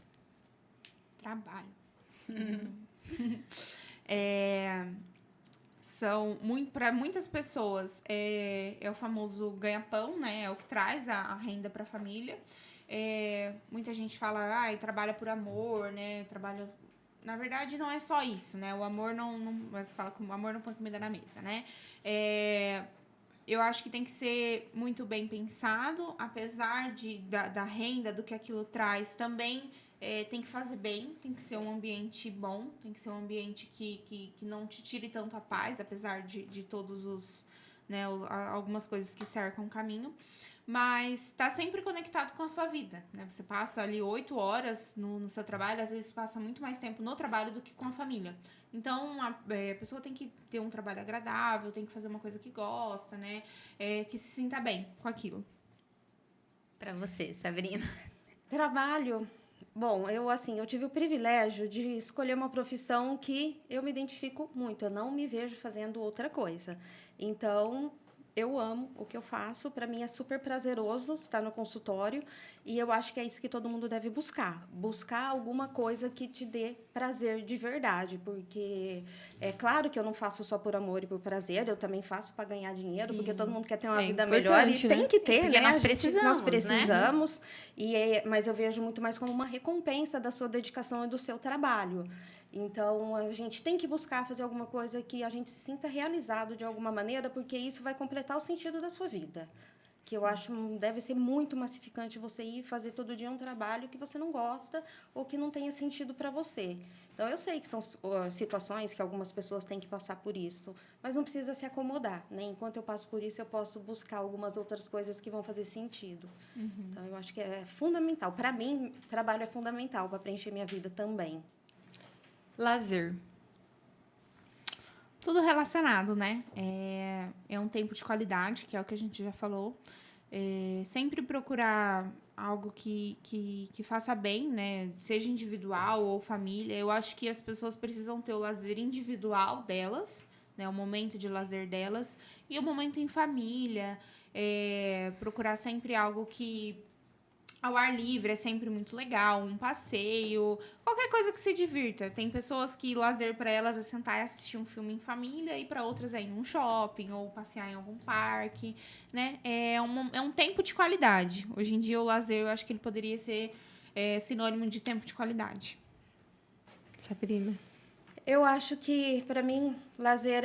D: Para muitas pessoas é o famoso ganha-pão, né? É o que traz a renda para a família. Muita gente fala, trabalha por amor, né? Trabalha. Na verdade, não é só isso, né? O amor fala que o amor não põe comida na mesa, né? Eu acho que tem que ser muito bem pensado, apesar da renda, do que aquilo traz, também tem que fazer bem, tem que ser um ambiente bom, tem que ser um ambiente que não te tire tanto a paz, apesar de todos os, né, algumas coisas que cercam o caminho, mas tá sempre conectado com a sua vida, né? Você passa ali 8 horas no seu trabalho, às vezes passa muito mais tempo no trabalho do que com a família. Então, a pessoa tem que ter um trabalho agradável, tem que fazer uma coisa que gosta, né? Que se sinta bem com aquilo.
B: Pra você, Sabrina.
C: Trabalho Bom, eu tive o privilégio de escolher uma profissão que eu me identifico muito. Eu não me vejo fazendo outra coisa. Então, eu amo o que eu faço. Para mim é super prazeroso estar no consultório e eu acho que é isso que todo mundo deve buscar. Buscar alguma coisa que te dê prazer de verdade, porque é claro que eu não faço só por amor e por prazer, eu também faço para ganhar dinheiro, porque todo mundo quer ter uma vida melhor e tem que ter,
B: Porque
C: né?
B: nós precisamos,
C: nós precisamos, mas eu vejo muito mais como uma recompensa da sua dedicação e do seu trabalho. Então, a gente tem que buscar fazer alguma coisa que a gente se sinta realizado de alguma maneira, porque isso vai completar o sentido da sua vida. Que eu acho deve ser muito massificante você ir fazer todo dia um trabalho que você não gosta ou que não tenha sentido para você. Então, eu sei que são situações que algumas pessoas têm que passar por isso, mas não precisa se acomodar, né? Enquanto eu passo por isso, eu posso buscar algumas outras coisas que vão fazer sentido. Então, eu acho que é fundamental. Para mim, trabalho é fundamental para preencher minha vida também.
A: Lazer.
D: Tudo relacionado, né? É um tempo de qualidade, que é o que a gente já falou. Sempre procurar algo que faça bem, né? Seja individual ou família. Eu acho que as pessoas precisam ter o lazer individual delas, né? O momento de lazer delas. E o momento em família. Procurar sempre algo que ao ar livre é sempre muito legal, um passeio, qualquer coisa que se divirta. Tem pessoas que lazer para elas é sentar e assistir um filme em família e para outras é ir num shopping ou passear em algum parque, né? É um tempo de qualidade. Hoje em dia o lazer, eu acho que ele poderia ser sinônimo de tempo de qualidade.
A: Sabrina.
C: Eu acho que, para mim, lazer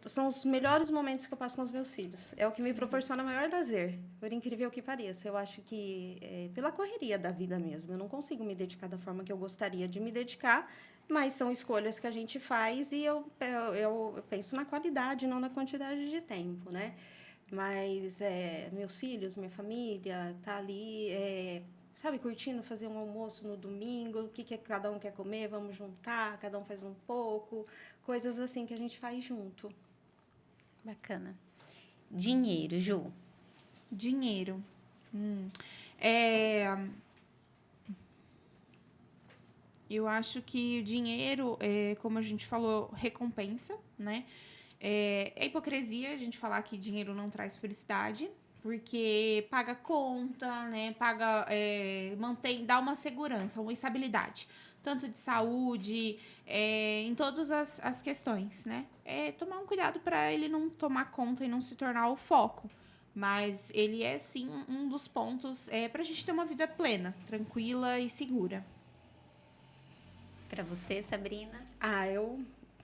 C: são os melhores momentos que eu passo com os meus filhos. É o que me proporciona maior lazer, por incrível que pareça. Eu acho que, pela correria da vida mesmo, eu não consigo me dedicar da forma que eu gostaria de me dedicar, mas são escolhas que a gente faz e eu penso na qualidade, não na quantidade de tempo, né? Mas meus filhos, minha família, tá ali... sabe, curtindo, fazer um almoço no domingo, o que cada um quer comer, vamos juntar, cada um faz um pouco, coisas assim que a gente faz junto.
B: Bacana. Dinheiro, Ju.
D: Dinheiro. Eu acho que o dinheiro, como a gente falou, recompensa, né? É hipocrisia a gente falar que dinheiro não traz felicidade, porque paga conta, né? Mantém, dá uma segurança, uma estabilidade, tanto de saúde, em todas as questões, né? Tomar um cuidado para ele não tomar conta e não se tornar o foco. Mas ele é, sim, um dos pontos para a gente ter uma vida plena, tranquila e segura.
B: Para você, Sabrina?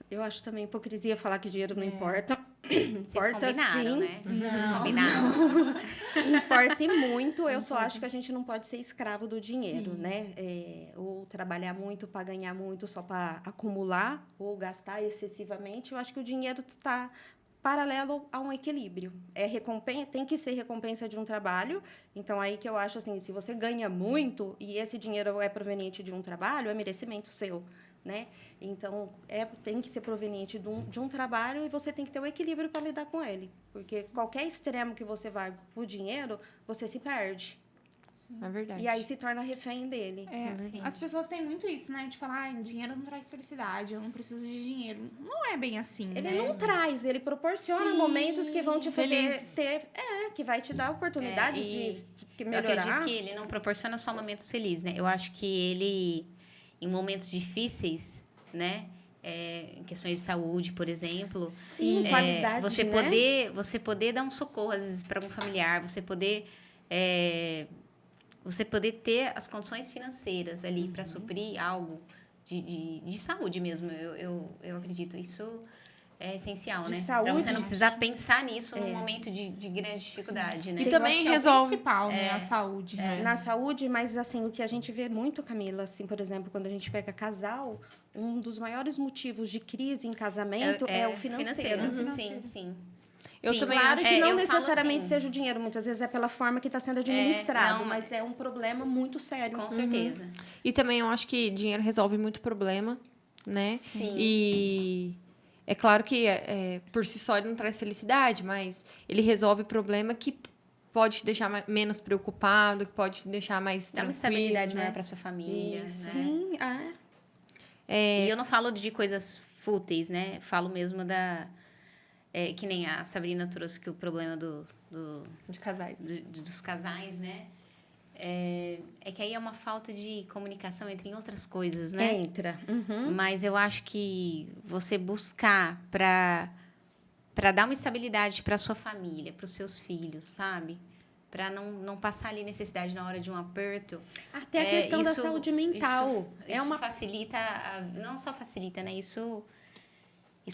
C: Eu acho também hipocrisia falar que dinheiro não importa.
B: Importa
C: sim.
B: Né? Vocês combinaram.
C: Importa e muito. Eu só acho que a gente não pode ser escravo do dinheiro, né? Ou trabalhar muito para ganhar muito só para acumular ou gastar excessivamente. Eu acho que o dinheiro está paralelo a um equilíbrio. Tem que ser recompensa de um trabalho. Então, aí que eu acho assim, se você ganha muito e esse dinheiro é proveniente de um trabalho, é merecimento seu, né? Então, tem que ser proveniente de um trabalho e você tem que ter o equilíbrio para lidar com ele. Porque qualquer extremo que você vai por dinheiro, você se perde.
A: É verdade.
C: E aí se torna refém dele.
D: As pessoas têm muito isso, né? De falar, dinheiro não traz felicidade, eu não preciso de dinheiro. Não é bem assim,
C: Ele
D: né?
C: não traz, ele proporciona momentos que vão te fazer
A: feliz.
C: que vai te dar a oportunidade de melhorar.
B: Eu acredito que ele não proporciona só momentos felizes, né? Eu acho que ele, em momentos difíceis, né? Em questões de saúde, por exemplo.
C: Sim, qualidade,
B: você poder dar um socorro, às vezes, para algum familiar, você poder ter as condições financeiras ali para suprir algo de saúde mesmo. Eu acredito. Isso é essencial, né? Para você não precisar pensar nisso num momento de grande dificuldade, né?
A: E também
D: É o
A: resolve.
D: principal, né? A saúde, né?
C: Na saúde, mas assim, o que a gente vê muito, Camila, assim, por exemplo, quando a gente pega casal, um dos maiores motivos de crise em casamento é o financeiro.
B: Sim.
A: Eu também
C: Claro que não
B: eu
C: necessariamente
B: falo assim,
C: seja o dinheiro, muitas vezes é pela forma que está sendo administrado, mas é um problema muito sério.
B: Com certeza.
A: E também eu acho que dinheiro resolve muito problema, né?
B: Sim.
A: E é claro que por si só ele não traz felicidade, mas ele resolve problema que pode te deixar menos preocupado, que pode te deixar mais
B: Dá uma
A: tranquilo,
B: estabilidade
A: né?
B: maior para sua família,
A: Isso.
B: né?
C: Sim,
B: E eu não falo de coisas fúteis, né? Falo mesmo que nem a Sabrina trouxe que o problema
A: De casais.
B: dos casais, né? Que aí é uma falta de comunicação entre outras coisas, né?
C: entra. Uhum.
B: Mas eu acho que você buscar para dar uma estabilidade para sua família, para os seus filhos, sabe? Para não passar ali necessidade na hora de um aperto.
C: Até a questão da
B: Isso-
C: saúde mental.
B: Isso facilita, não só facilita, né? Isso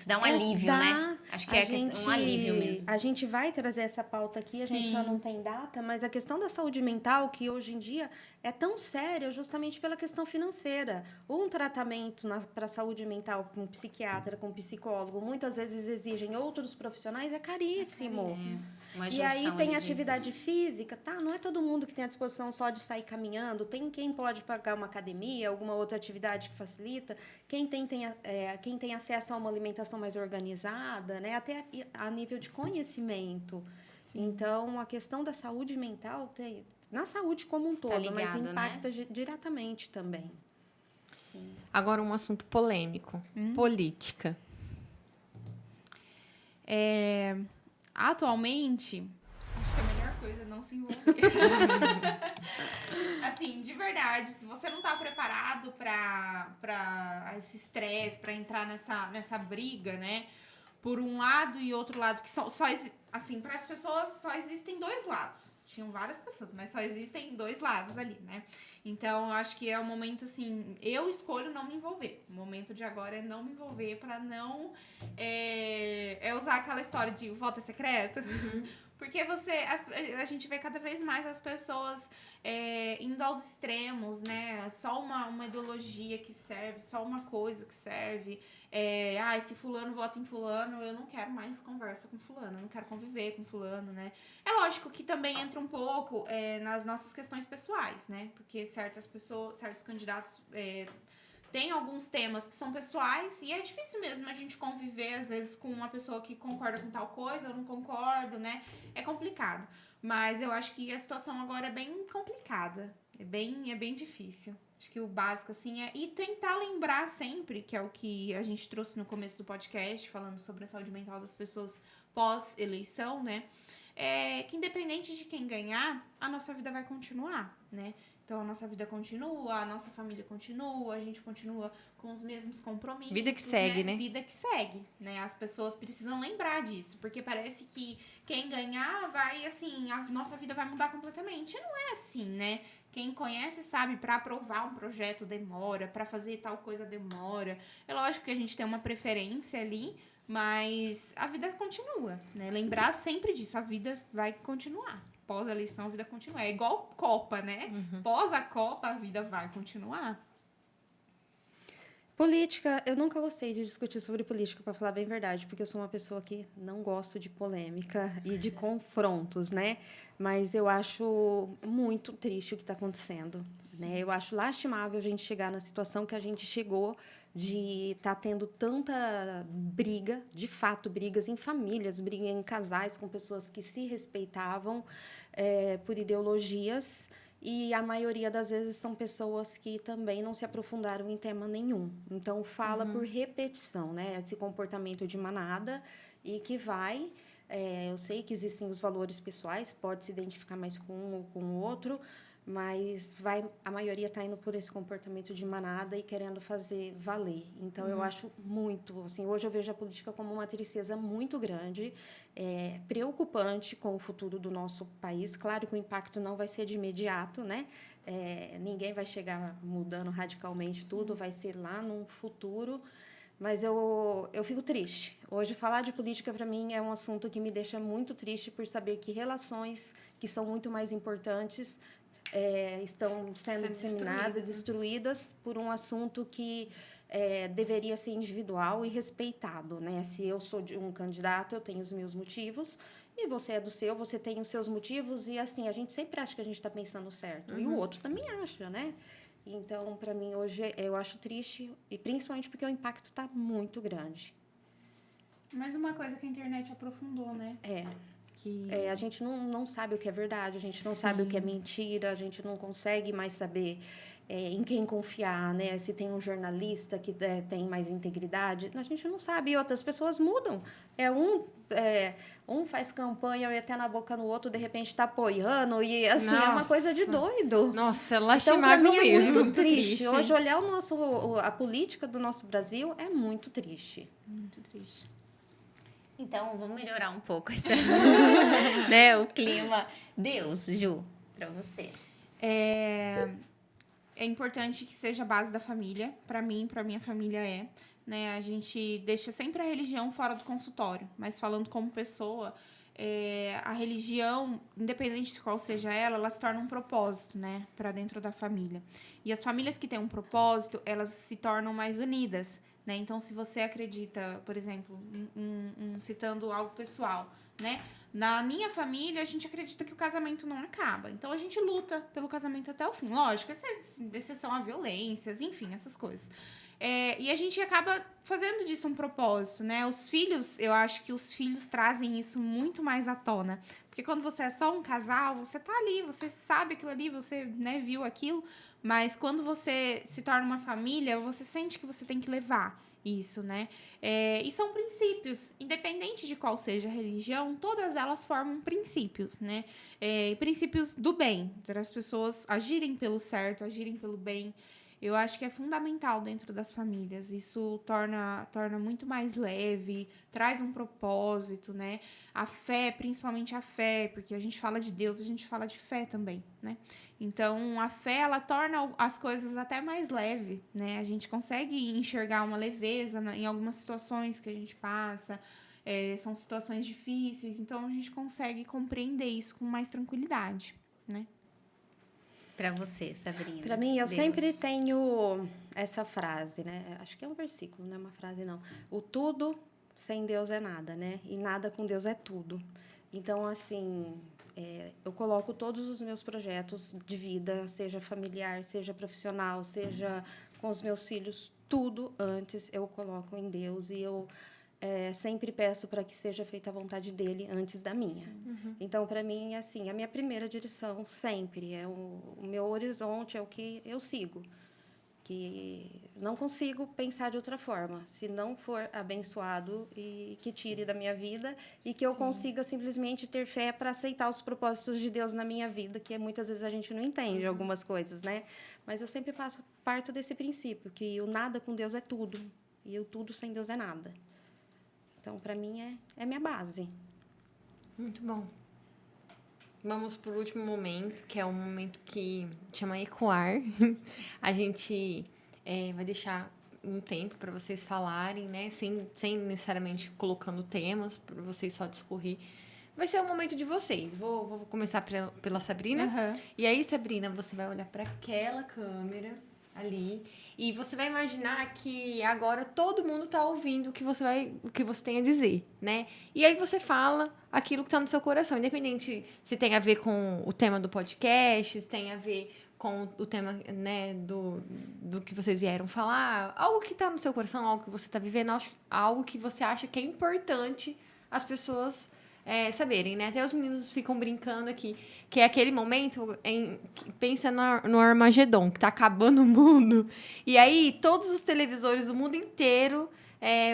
B: dá um alívio,
C: dá.
B: né? Acho que um alívio mesmo.
C: A gente vai trazer essa pauta aqui, a gente já não tem data, mas a questão da saúde mental, que hoje em dia é tão séria justamente pela questão financeira. Um tratamento para a saúde mental com um psiquiatra, com um psicólogo, muitas vezes exigem outros profissionais, é caríssimo.
B: Uma
C: E aí
B: junção
C: tem
B: ali
C: atividade física, tá? Não é todo mundo que tem a disposição só de sair caminhando. Tem quem pode pagar uma academia, alguma outra atividade que facilita. Quem tem acesso a uma alimentação mais organizada, né? Até a nível de conhecimento. Sim. Então, a questão da saúde mental na saúde como um todo,
B: ligado,
C: mas impacta
B: né?
C: diretamente também.
B: Sim.
A: Agora, um assunto polêmico. Política.
D: Atualmente, acho que a melhor coisa é não se envolver. Assim, de verdade, se você não tá preparado pra esse estresse, pra entrar nessa briga, né? Por um lado e outro lado, que assim, para as pessoas só existem dois lados. Tinham várias pessoas, mas só existem dois lados ali, né? Então, eu acho que é o momento, assim, eu escolho não me envolver. O momento de agora é não me envolver pra não usar aquela história de voto é secreto. Porque a gente vê cada vez mais as pessoas indo aos extremos, né? Só uma ideologia que serve, só uma coisa que serve. Se fulano vota em fulano, eu não quero mais conversa com fulano, eu não quero conviver com fulano, né? É lógico que também entra um pouco nas nossas questões pessoais, né? Porque certas pessoas, certos candidatos tem alguns temas que são pessoais e é difícil mesmo a gente conviver, às vezes, com uma pessoa que concorda com tal coisa, eu não concordo, né? É complicado. Mas eu acho que a situação agora é bem complicada. É bem difícil. Acho que o básico, assim, e tentar lembrar sempre, que é o que a gente trouxe no começo do podcast, falando sobre a saúde mental das pessoas pós-eleição, né? Que independente de quem ganhar, a nossa vida vai continuar, né? Então, a nossa vida continua, a nossa família continua, a gente continua com os mesmos compromissos.
A: Vida que segue, né?
D: Vida que segue, né? As pessoas precisam lembrar disso, porque parece que quem ganhar vai, assim, a nossa vida vai mudar completamente. E não é assim, né? Quem conhece sabe, para aprovar um projeto demora, para fazer tal coisa demora. É lógico que a gente tem uma preferência ali, mas a vida continua, né? Lembrar sempre disso, a vida vai continuar. Pós a eleição, a vida continua. É igual Copa, né? Pós a Copa, a vida vai continuar.
C: Política, eu nunca gostei de discutir sobre política, para falar bem a verdade, porque eu sou uma pessoa que não gosto de polêmica e de confrontos, né? Mas eu acho muito triste o que está acontecendo, né? Eu acho lastimável a gente chegar na situação que a gente chegou de estar tendo tanta briga, de fato, brigas em famílias, brigas em casais com pessoas que se respeitavam por ideologias. E a maioria das vezes são pessoas que também não se aprofundaram em tema nenhum. Então, fala por repetição, né? Esse comportamento de manada e que vai... eu sei que existem os valores pessoais, pode se identificar mais com um ou com o outro, mas a maioria está indo por esse comportamento de manada e querendo fazer valer. Então, eu acho muito... Assim, hoje eu vejo a política como uma tristeza muito grande, preocupante com o futuro do nosso país. Claro que o impacto não vai ser de imediato, né? Ninguém vai chegar mudando radicalmente tudo, vai ser lá no futuro. Mas eu fico triste. Hoje, falar de política, para mim, é um assunto que me deixa muito triste por saber que relações que são muito mais importantes estão sendo disseminadas, destruídas por um assunto que deveria ser individual e respeitado, né? Se eu sou de um candidato, eu tenho os meus motivos, e você é do seu, você tem os seus motivos, e assim, a gente sempre acha que a gente está pensando certo, e o outro também acha, né? Então, para mim, hoje, eu acho triste, e principalmente porque o impacto está muito grande.
D: Mais uma coisa que a internet aprofundou, né?
C: A gente não sabe o que é verdade, a gente não sabe o que é mentira, a gente não consegue mais saber em quem confiar, né? Se tem um jornalista que tem mais integridade, a gente não sabe. E outras pessoas mudam. Um faz campanha e até na boca no outro, de repente está apoiando, e assim, é uma coisa de doido.
A: Nossa, é
C: Então,
A: lastimável
C: para mim, é
A: mesmo.
C: muito triste. Hoje, olhar a política do nosso Brasil é muito triste.
D: Muito triste.
B: Então, vamos melhorar um pouco né, o clima. Deus, Ju, para você.
D: É importante que seja a base da família. Para mim, para minha família né? A gente deixa sempre a religião fora do consultório, mas falando como pessoa, a religião, independente de qual seja ela se torna um propósito, né? Para dentro da família. E as famílias que têm um propósito, elas se tornam mais unidas, né? Então, se você acredita, por exemplo, citando algo pessoal, né? Na minha família, a gente acredita que o casamento não acaba. Então, a gente luta pelo casamento até o fim. Lógico, exceção a violências, enfim, essas coisas. E a gente acaba fazendo disso um propósito, né? Os filhos, eu acho que os filhos trazem isso muito mais à tona. Porque quando você é só um casal, você tá ali, você sabe aquilo ali, você, né, viu aquilo. Mas quando você se torna uma família, você sente que você tem que levar isso, né? E são princípios, independente de qual seja a religião, todas elas formam princípios, né? Princípios do bem, para as pessoas agirem pelo certo, agirem pelo bem. Eu acho que é fundamental dentro das famílias. Isso torna muito mais leve, traz um propósito, né? A fé, principalmente a fé, porque a gente fala de Deus, a gente fala de fé também, né? Então, a fé, ela torna as coisas até mais leves, né? A gente consegue enxergar uma leveza em algumas situações que a gente passa. São situações difíceis, então a gente consegue compreender isso com mais tranquilidade, né?
B: Para você, Sabrina.
C: Para mim, eu
B: Deus.
C: sempre tenho essa frase, né? Acho que é um versículo, não é uma frase, não. O tudo sem Deus é nada, né? E nada com Deus é tudo. Então, assim, eu coloco todos os meus projetos de vida, seja familiar, seja profissional, seja com os meus filhos, tudo antes eu coloco em Deus e eu sempre peço para que seja feita a vontade dele antes da minha. Uhum. Então, para mim, assim, a minha primeira direção sempre é o meu horizonte, é o que eu sigo. Que não consigo pensar de outra forma, se não for abençoado e que tire da minha vida e que eu consiga simplesmente ter fé para aceitar os propósitos de Deus na minha vida, que muitas vezes a gente não entende algumas coisas, né? Mas eu sempre parto desse princípio, que o nada com Deus é tudo e o tudo sem Deus é nada. Então, para mim, é minha base.
A: Muito bom. Vamos para o último momento, que é um momento que chama ecoar. A gente vai deixar um tempo para vocês falarem, né? Sem necessariamente colocando temas, para vocês só discorrer. Vai ser o momento de vocês. Vou começar pela Sabrina.
D: Uhum.
A: E aí, Sabrina, você vai olhar para aquela câmera ali e você vai imaginar que agora todo mundo está ouvindo o que você tem a dizer, né? E aí você fala aquilo que está no seu coração, independente se tem a ver com o tema do podcast, se tem a ver com o tema, né, do que vocês vieram falar, algo que está no seu coração, algo que você está vivendo, algo que você acha que é importante as pessoas saberem, né? Até os meninos ficam brincando aqui, que é aquele momento que pensa no Armagedon, que tá acabando o mundo, e aí todos os televisores do mundo inteiro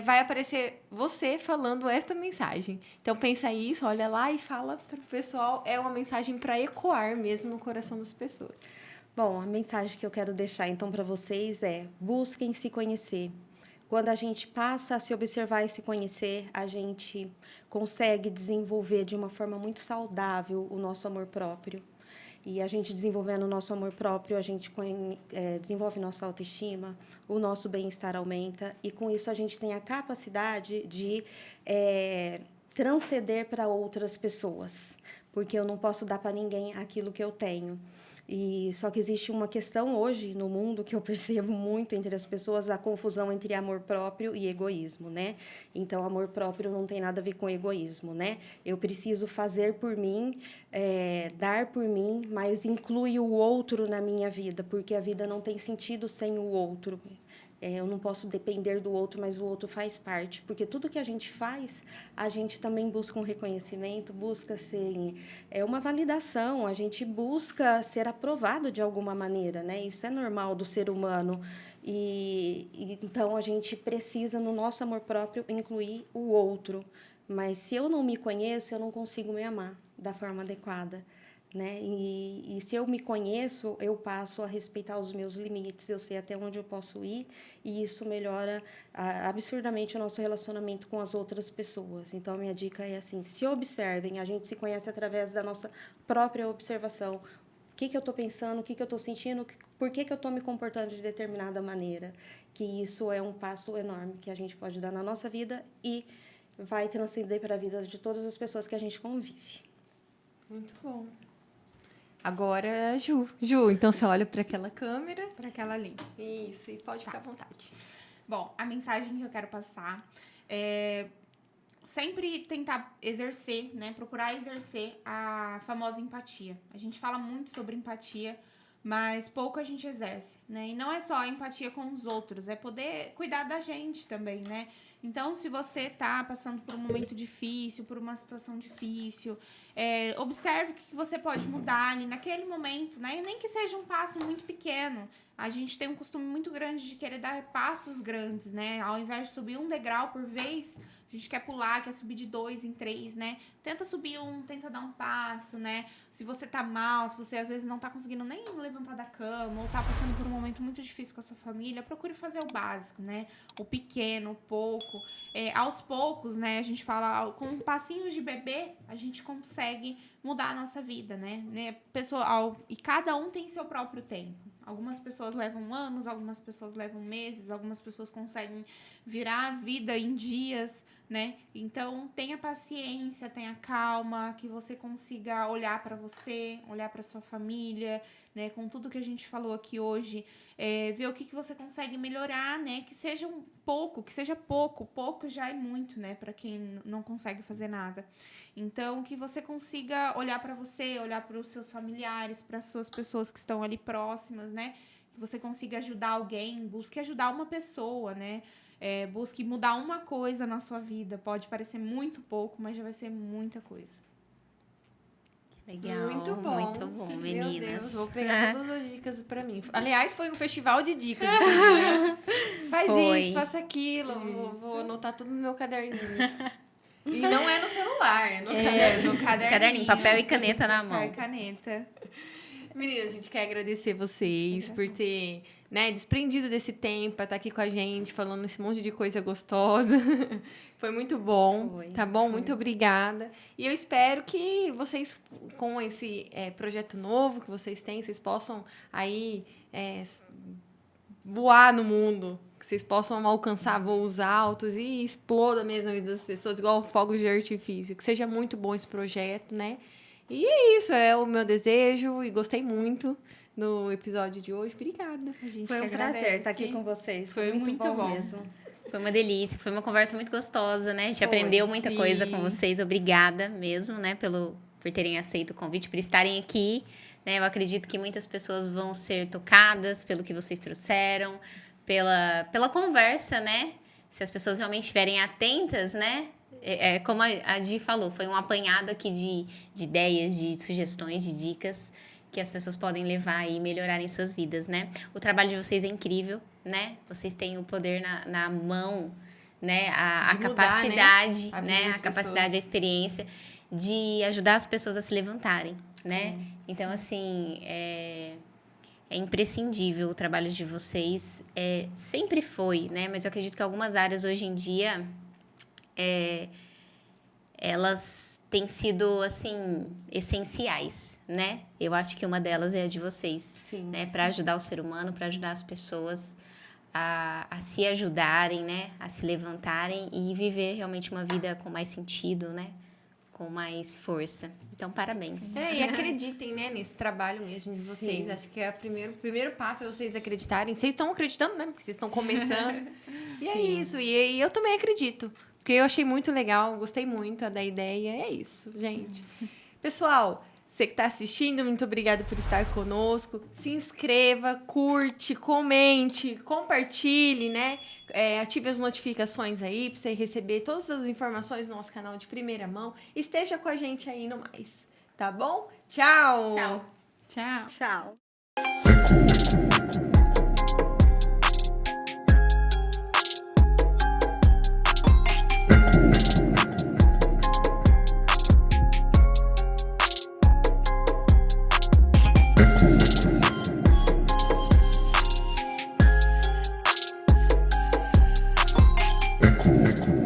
A: vai aparecer você falando esta mensagem. Então pensa isso, olha lá e fala pro pessoal, é uma mensagem para ecoar mesmo no coração das pessoas.
C: Bom, a mensagem que eu quero deixar então para vocês é: busquem se conhecer. Quando a gente passa a se observar e se conhecer, a gente consegue desenvolver de uma forma muito saudável o nosso amor próprio. E a gente desenvolvendo o nosso amor próprio, a gente desenvolve nossa autoestima, o nosso bem-estar aumenta. E com isso a gente tem a capacidade de transcender para outras pessoas. Porque eu não posso dar para ninguém aquilo que eu tenho. E só que existe uma questão hoje no mundo que eu percebo muito entre as pessoas, a confusão entre amor próprio e egoísmo, né? Então, amor próprio não tem nada a ver com egoísmo, né? Eu preciso fazer por mim, dar por mim, mas inclui o outro na minha vida, porque a vida não tem sentido sem o outro. eu não posso depender do outro, mas o outro faz parte. Porque tudo que a gente faz, a gente também busca um reconhecimento, busca ser uma validação, a gente busca ser aprovado de alguma maneira, né? Isso é normal do ser humano. Então, a gente precisa, no nosso amor próprio, incluir o outro. Mas se eu não me conheço, eu não consigo me amar da forma adequada, né? E se eu me conheço, eu passo a respeitar os meus limites, eu sei até onde eu posso ir, e isso melhora absurdamente o nosso relacionamento com as outras pessoas. Então, a minha dica é assim, se observem, a gente se conhece através da nossa própria observação. O que eu estou pensando, o que eu estou sentindo, por que eu estou me comportando de determinada maneira. Que isso é um passo enorme que a gente pode dar na nossa vida e vai transcender para a vida de todas as pessoas que a gente convive.
A: Muito bom. Agora, Ju. Ju, então você olha para aquela câmera.
D: Para aquela ali.
A: Isso, e pode ficar à vontade.
D: Bom, a mensagem que eu quero passar é sempre tentar exercer, né? Procurar exercer a famosa empatia. A gente fala muito sobre empatia, mas pouco a gente exerce, né? E não é só a empatia com os outros, é poder cuidar da gente também, né? Então, se você tá passando por um momento difícil, por uma situação difícil, observe o que você pode mudar ali naquele momento, né? E nem que seja um passo muito pequeno. A gente tem um costume muito grande de querer dar passos grandes, né? Ao invés de subir um degrau por vez, a gente quer pular, quer subir de 2 em 3, né? Tenta subir tenta dar um passo, né? Se você tá mal, se você às vezes não tá conseguindo nem levantar da cama, ou tá passando por um momento muito difícil com a sua família, procure fazer o básico, né? O pequeno, o pouco. Aos poucos, né? A gente fala, com passinhos de bebê, a gente consegue mudar a nossa vida, né? E cada um tem seu próprio tempo. Algumas pessoas levam anos, algumas pessoas levam meses, algumas pessoas conseguem virar a vida em dias, né? Então, tenha paciência, tenha calma, que você consiga olhar para você, olhar para sua família, né? Com tudo que a gente falou aqui hoje, ver o que você consegue melhorar, né? Que seja pouco já é muito, né? Para quem não consegue fazer nada. Então, que você consiga olhar para você, olhar para os seus familiares, para as suas pessoas que estão ali próximas, né? Que você consiga ajudar alguém, busque ajudar uma pessoa, né? Busque mudar uma coisa na sua vida. Pode parecer muito pouco, mas já vai ser muita coisa.
B: Legal,
A: muito bom,
B: meninas.
A: Meu Deus, vou pegar todas as dicas pra mim. Aliás, foi um festival de dicas. Assim, né? Faz isso, faça aquilo. Vou anotar tudo no meu caderninho. E não é no celular, é no
B: caderninho. Papel e caneta na mão.
D: Papel e caneta.
A: Meninas, a gente quer agradecer vocês por ter, né, desprendido desse tempo, pra estar aqui com a gente, falando esse monte de coisa gostosa. Foi muito bom, tá bom? Muito obrigada. E eu espero que vocês, com esse projeto novo que vocês têm, vocês possam aí voar no mundo, que vocês possam alcançar voos altos e exploda mesmo a vida das pessoas, igual fogos de artifício. Que seja muito bom esse projeto, né? E é isso, é o meu desejo e gostei muito do episódio de hoje. Obrigada.
C: Foi um prazer estar aqui com vocês.
D: Foi muito bom
C: mesmo.
B: Foi uma delícia, foi uma conversa muito gostosa, né? A gente aprendeu muita coisa com vocês. Obrigada mesmo, né? Por terem aceito o convite, por estarem aqui. Né? Eu acredito que muitas pessoas vão ser tocadas pelo que vocês trouxeram, pela conversa, né? Se as pessoas realmente estiverem atentas, né? Como a Gi falou, foi um apanhado aqui de ideias, de sugestões, de dicas que as pessoas podem levar e melhorar em suas vidas, né? O trabalho de vocês é incrível, né? Vocês têm o poder na mão, né? A capacidade, né? A capacidade, a experiência de ajudar as pessoas a se levantarem, né? Então, assim, é imprescindível o trabalho de vocês. Sempre foi, né? Mas eu acredito que algumas áreas hoje em dia elas têm sido, assim, essenciais, né? Eu acho que uma delas é a de vocês,
C: sim,
B: né? Para ajudar o ser humano, para ajudar as pessoas a se ajudarem, né? A se levantarem e viver realmente uma vida com mais sentido, né? Com mais força. Então, parabéns.
A: E acreditem, né, nesse trabalho mesmo de vocês. Sim. Acho que o primeiro passo é vocês acreditarem. Vocês estão acreditando, né? Porque vocês estão começando. E é isso. E eu também acredito. Porque eu achei muito legal, gostei muito da ideia. É isso, gente. Pessoal, Você que está assistindo, muito obrigado por estar conosco. Se inscreva, curte, comente, compartilhe, né? Ative as notificações aí para você receber todas as informações do nosso canal de primeira mão. Esteja com a gente aí no mais, tá bom? Tchau!
B: Tchau.
D: Tchau.
C: Tchau.
E: Eco.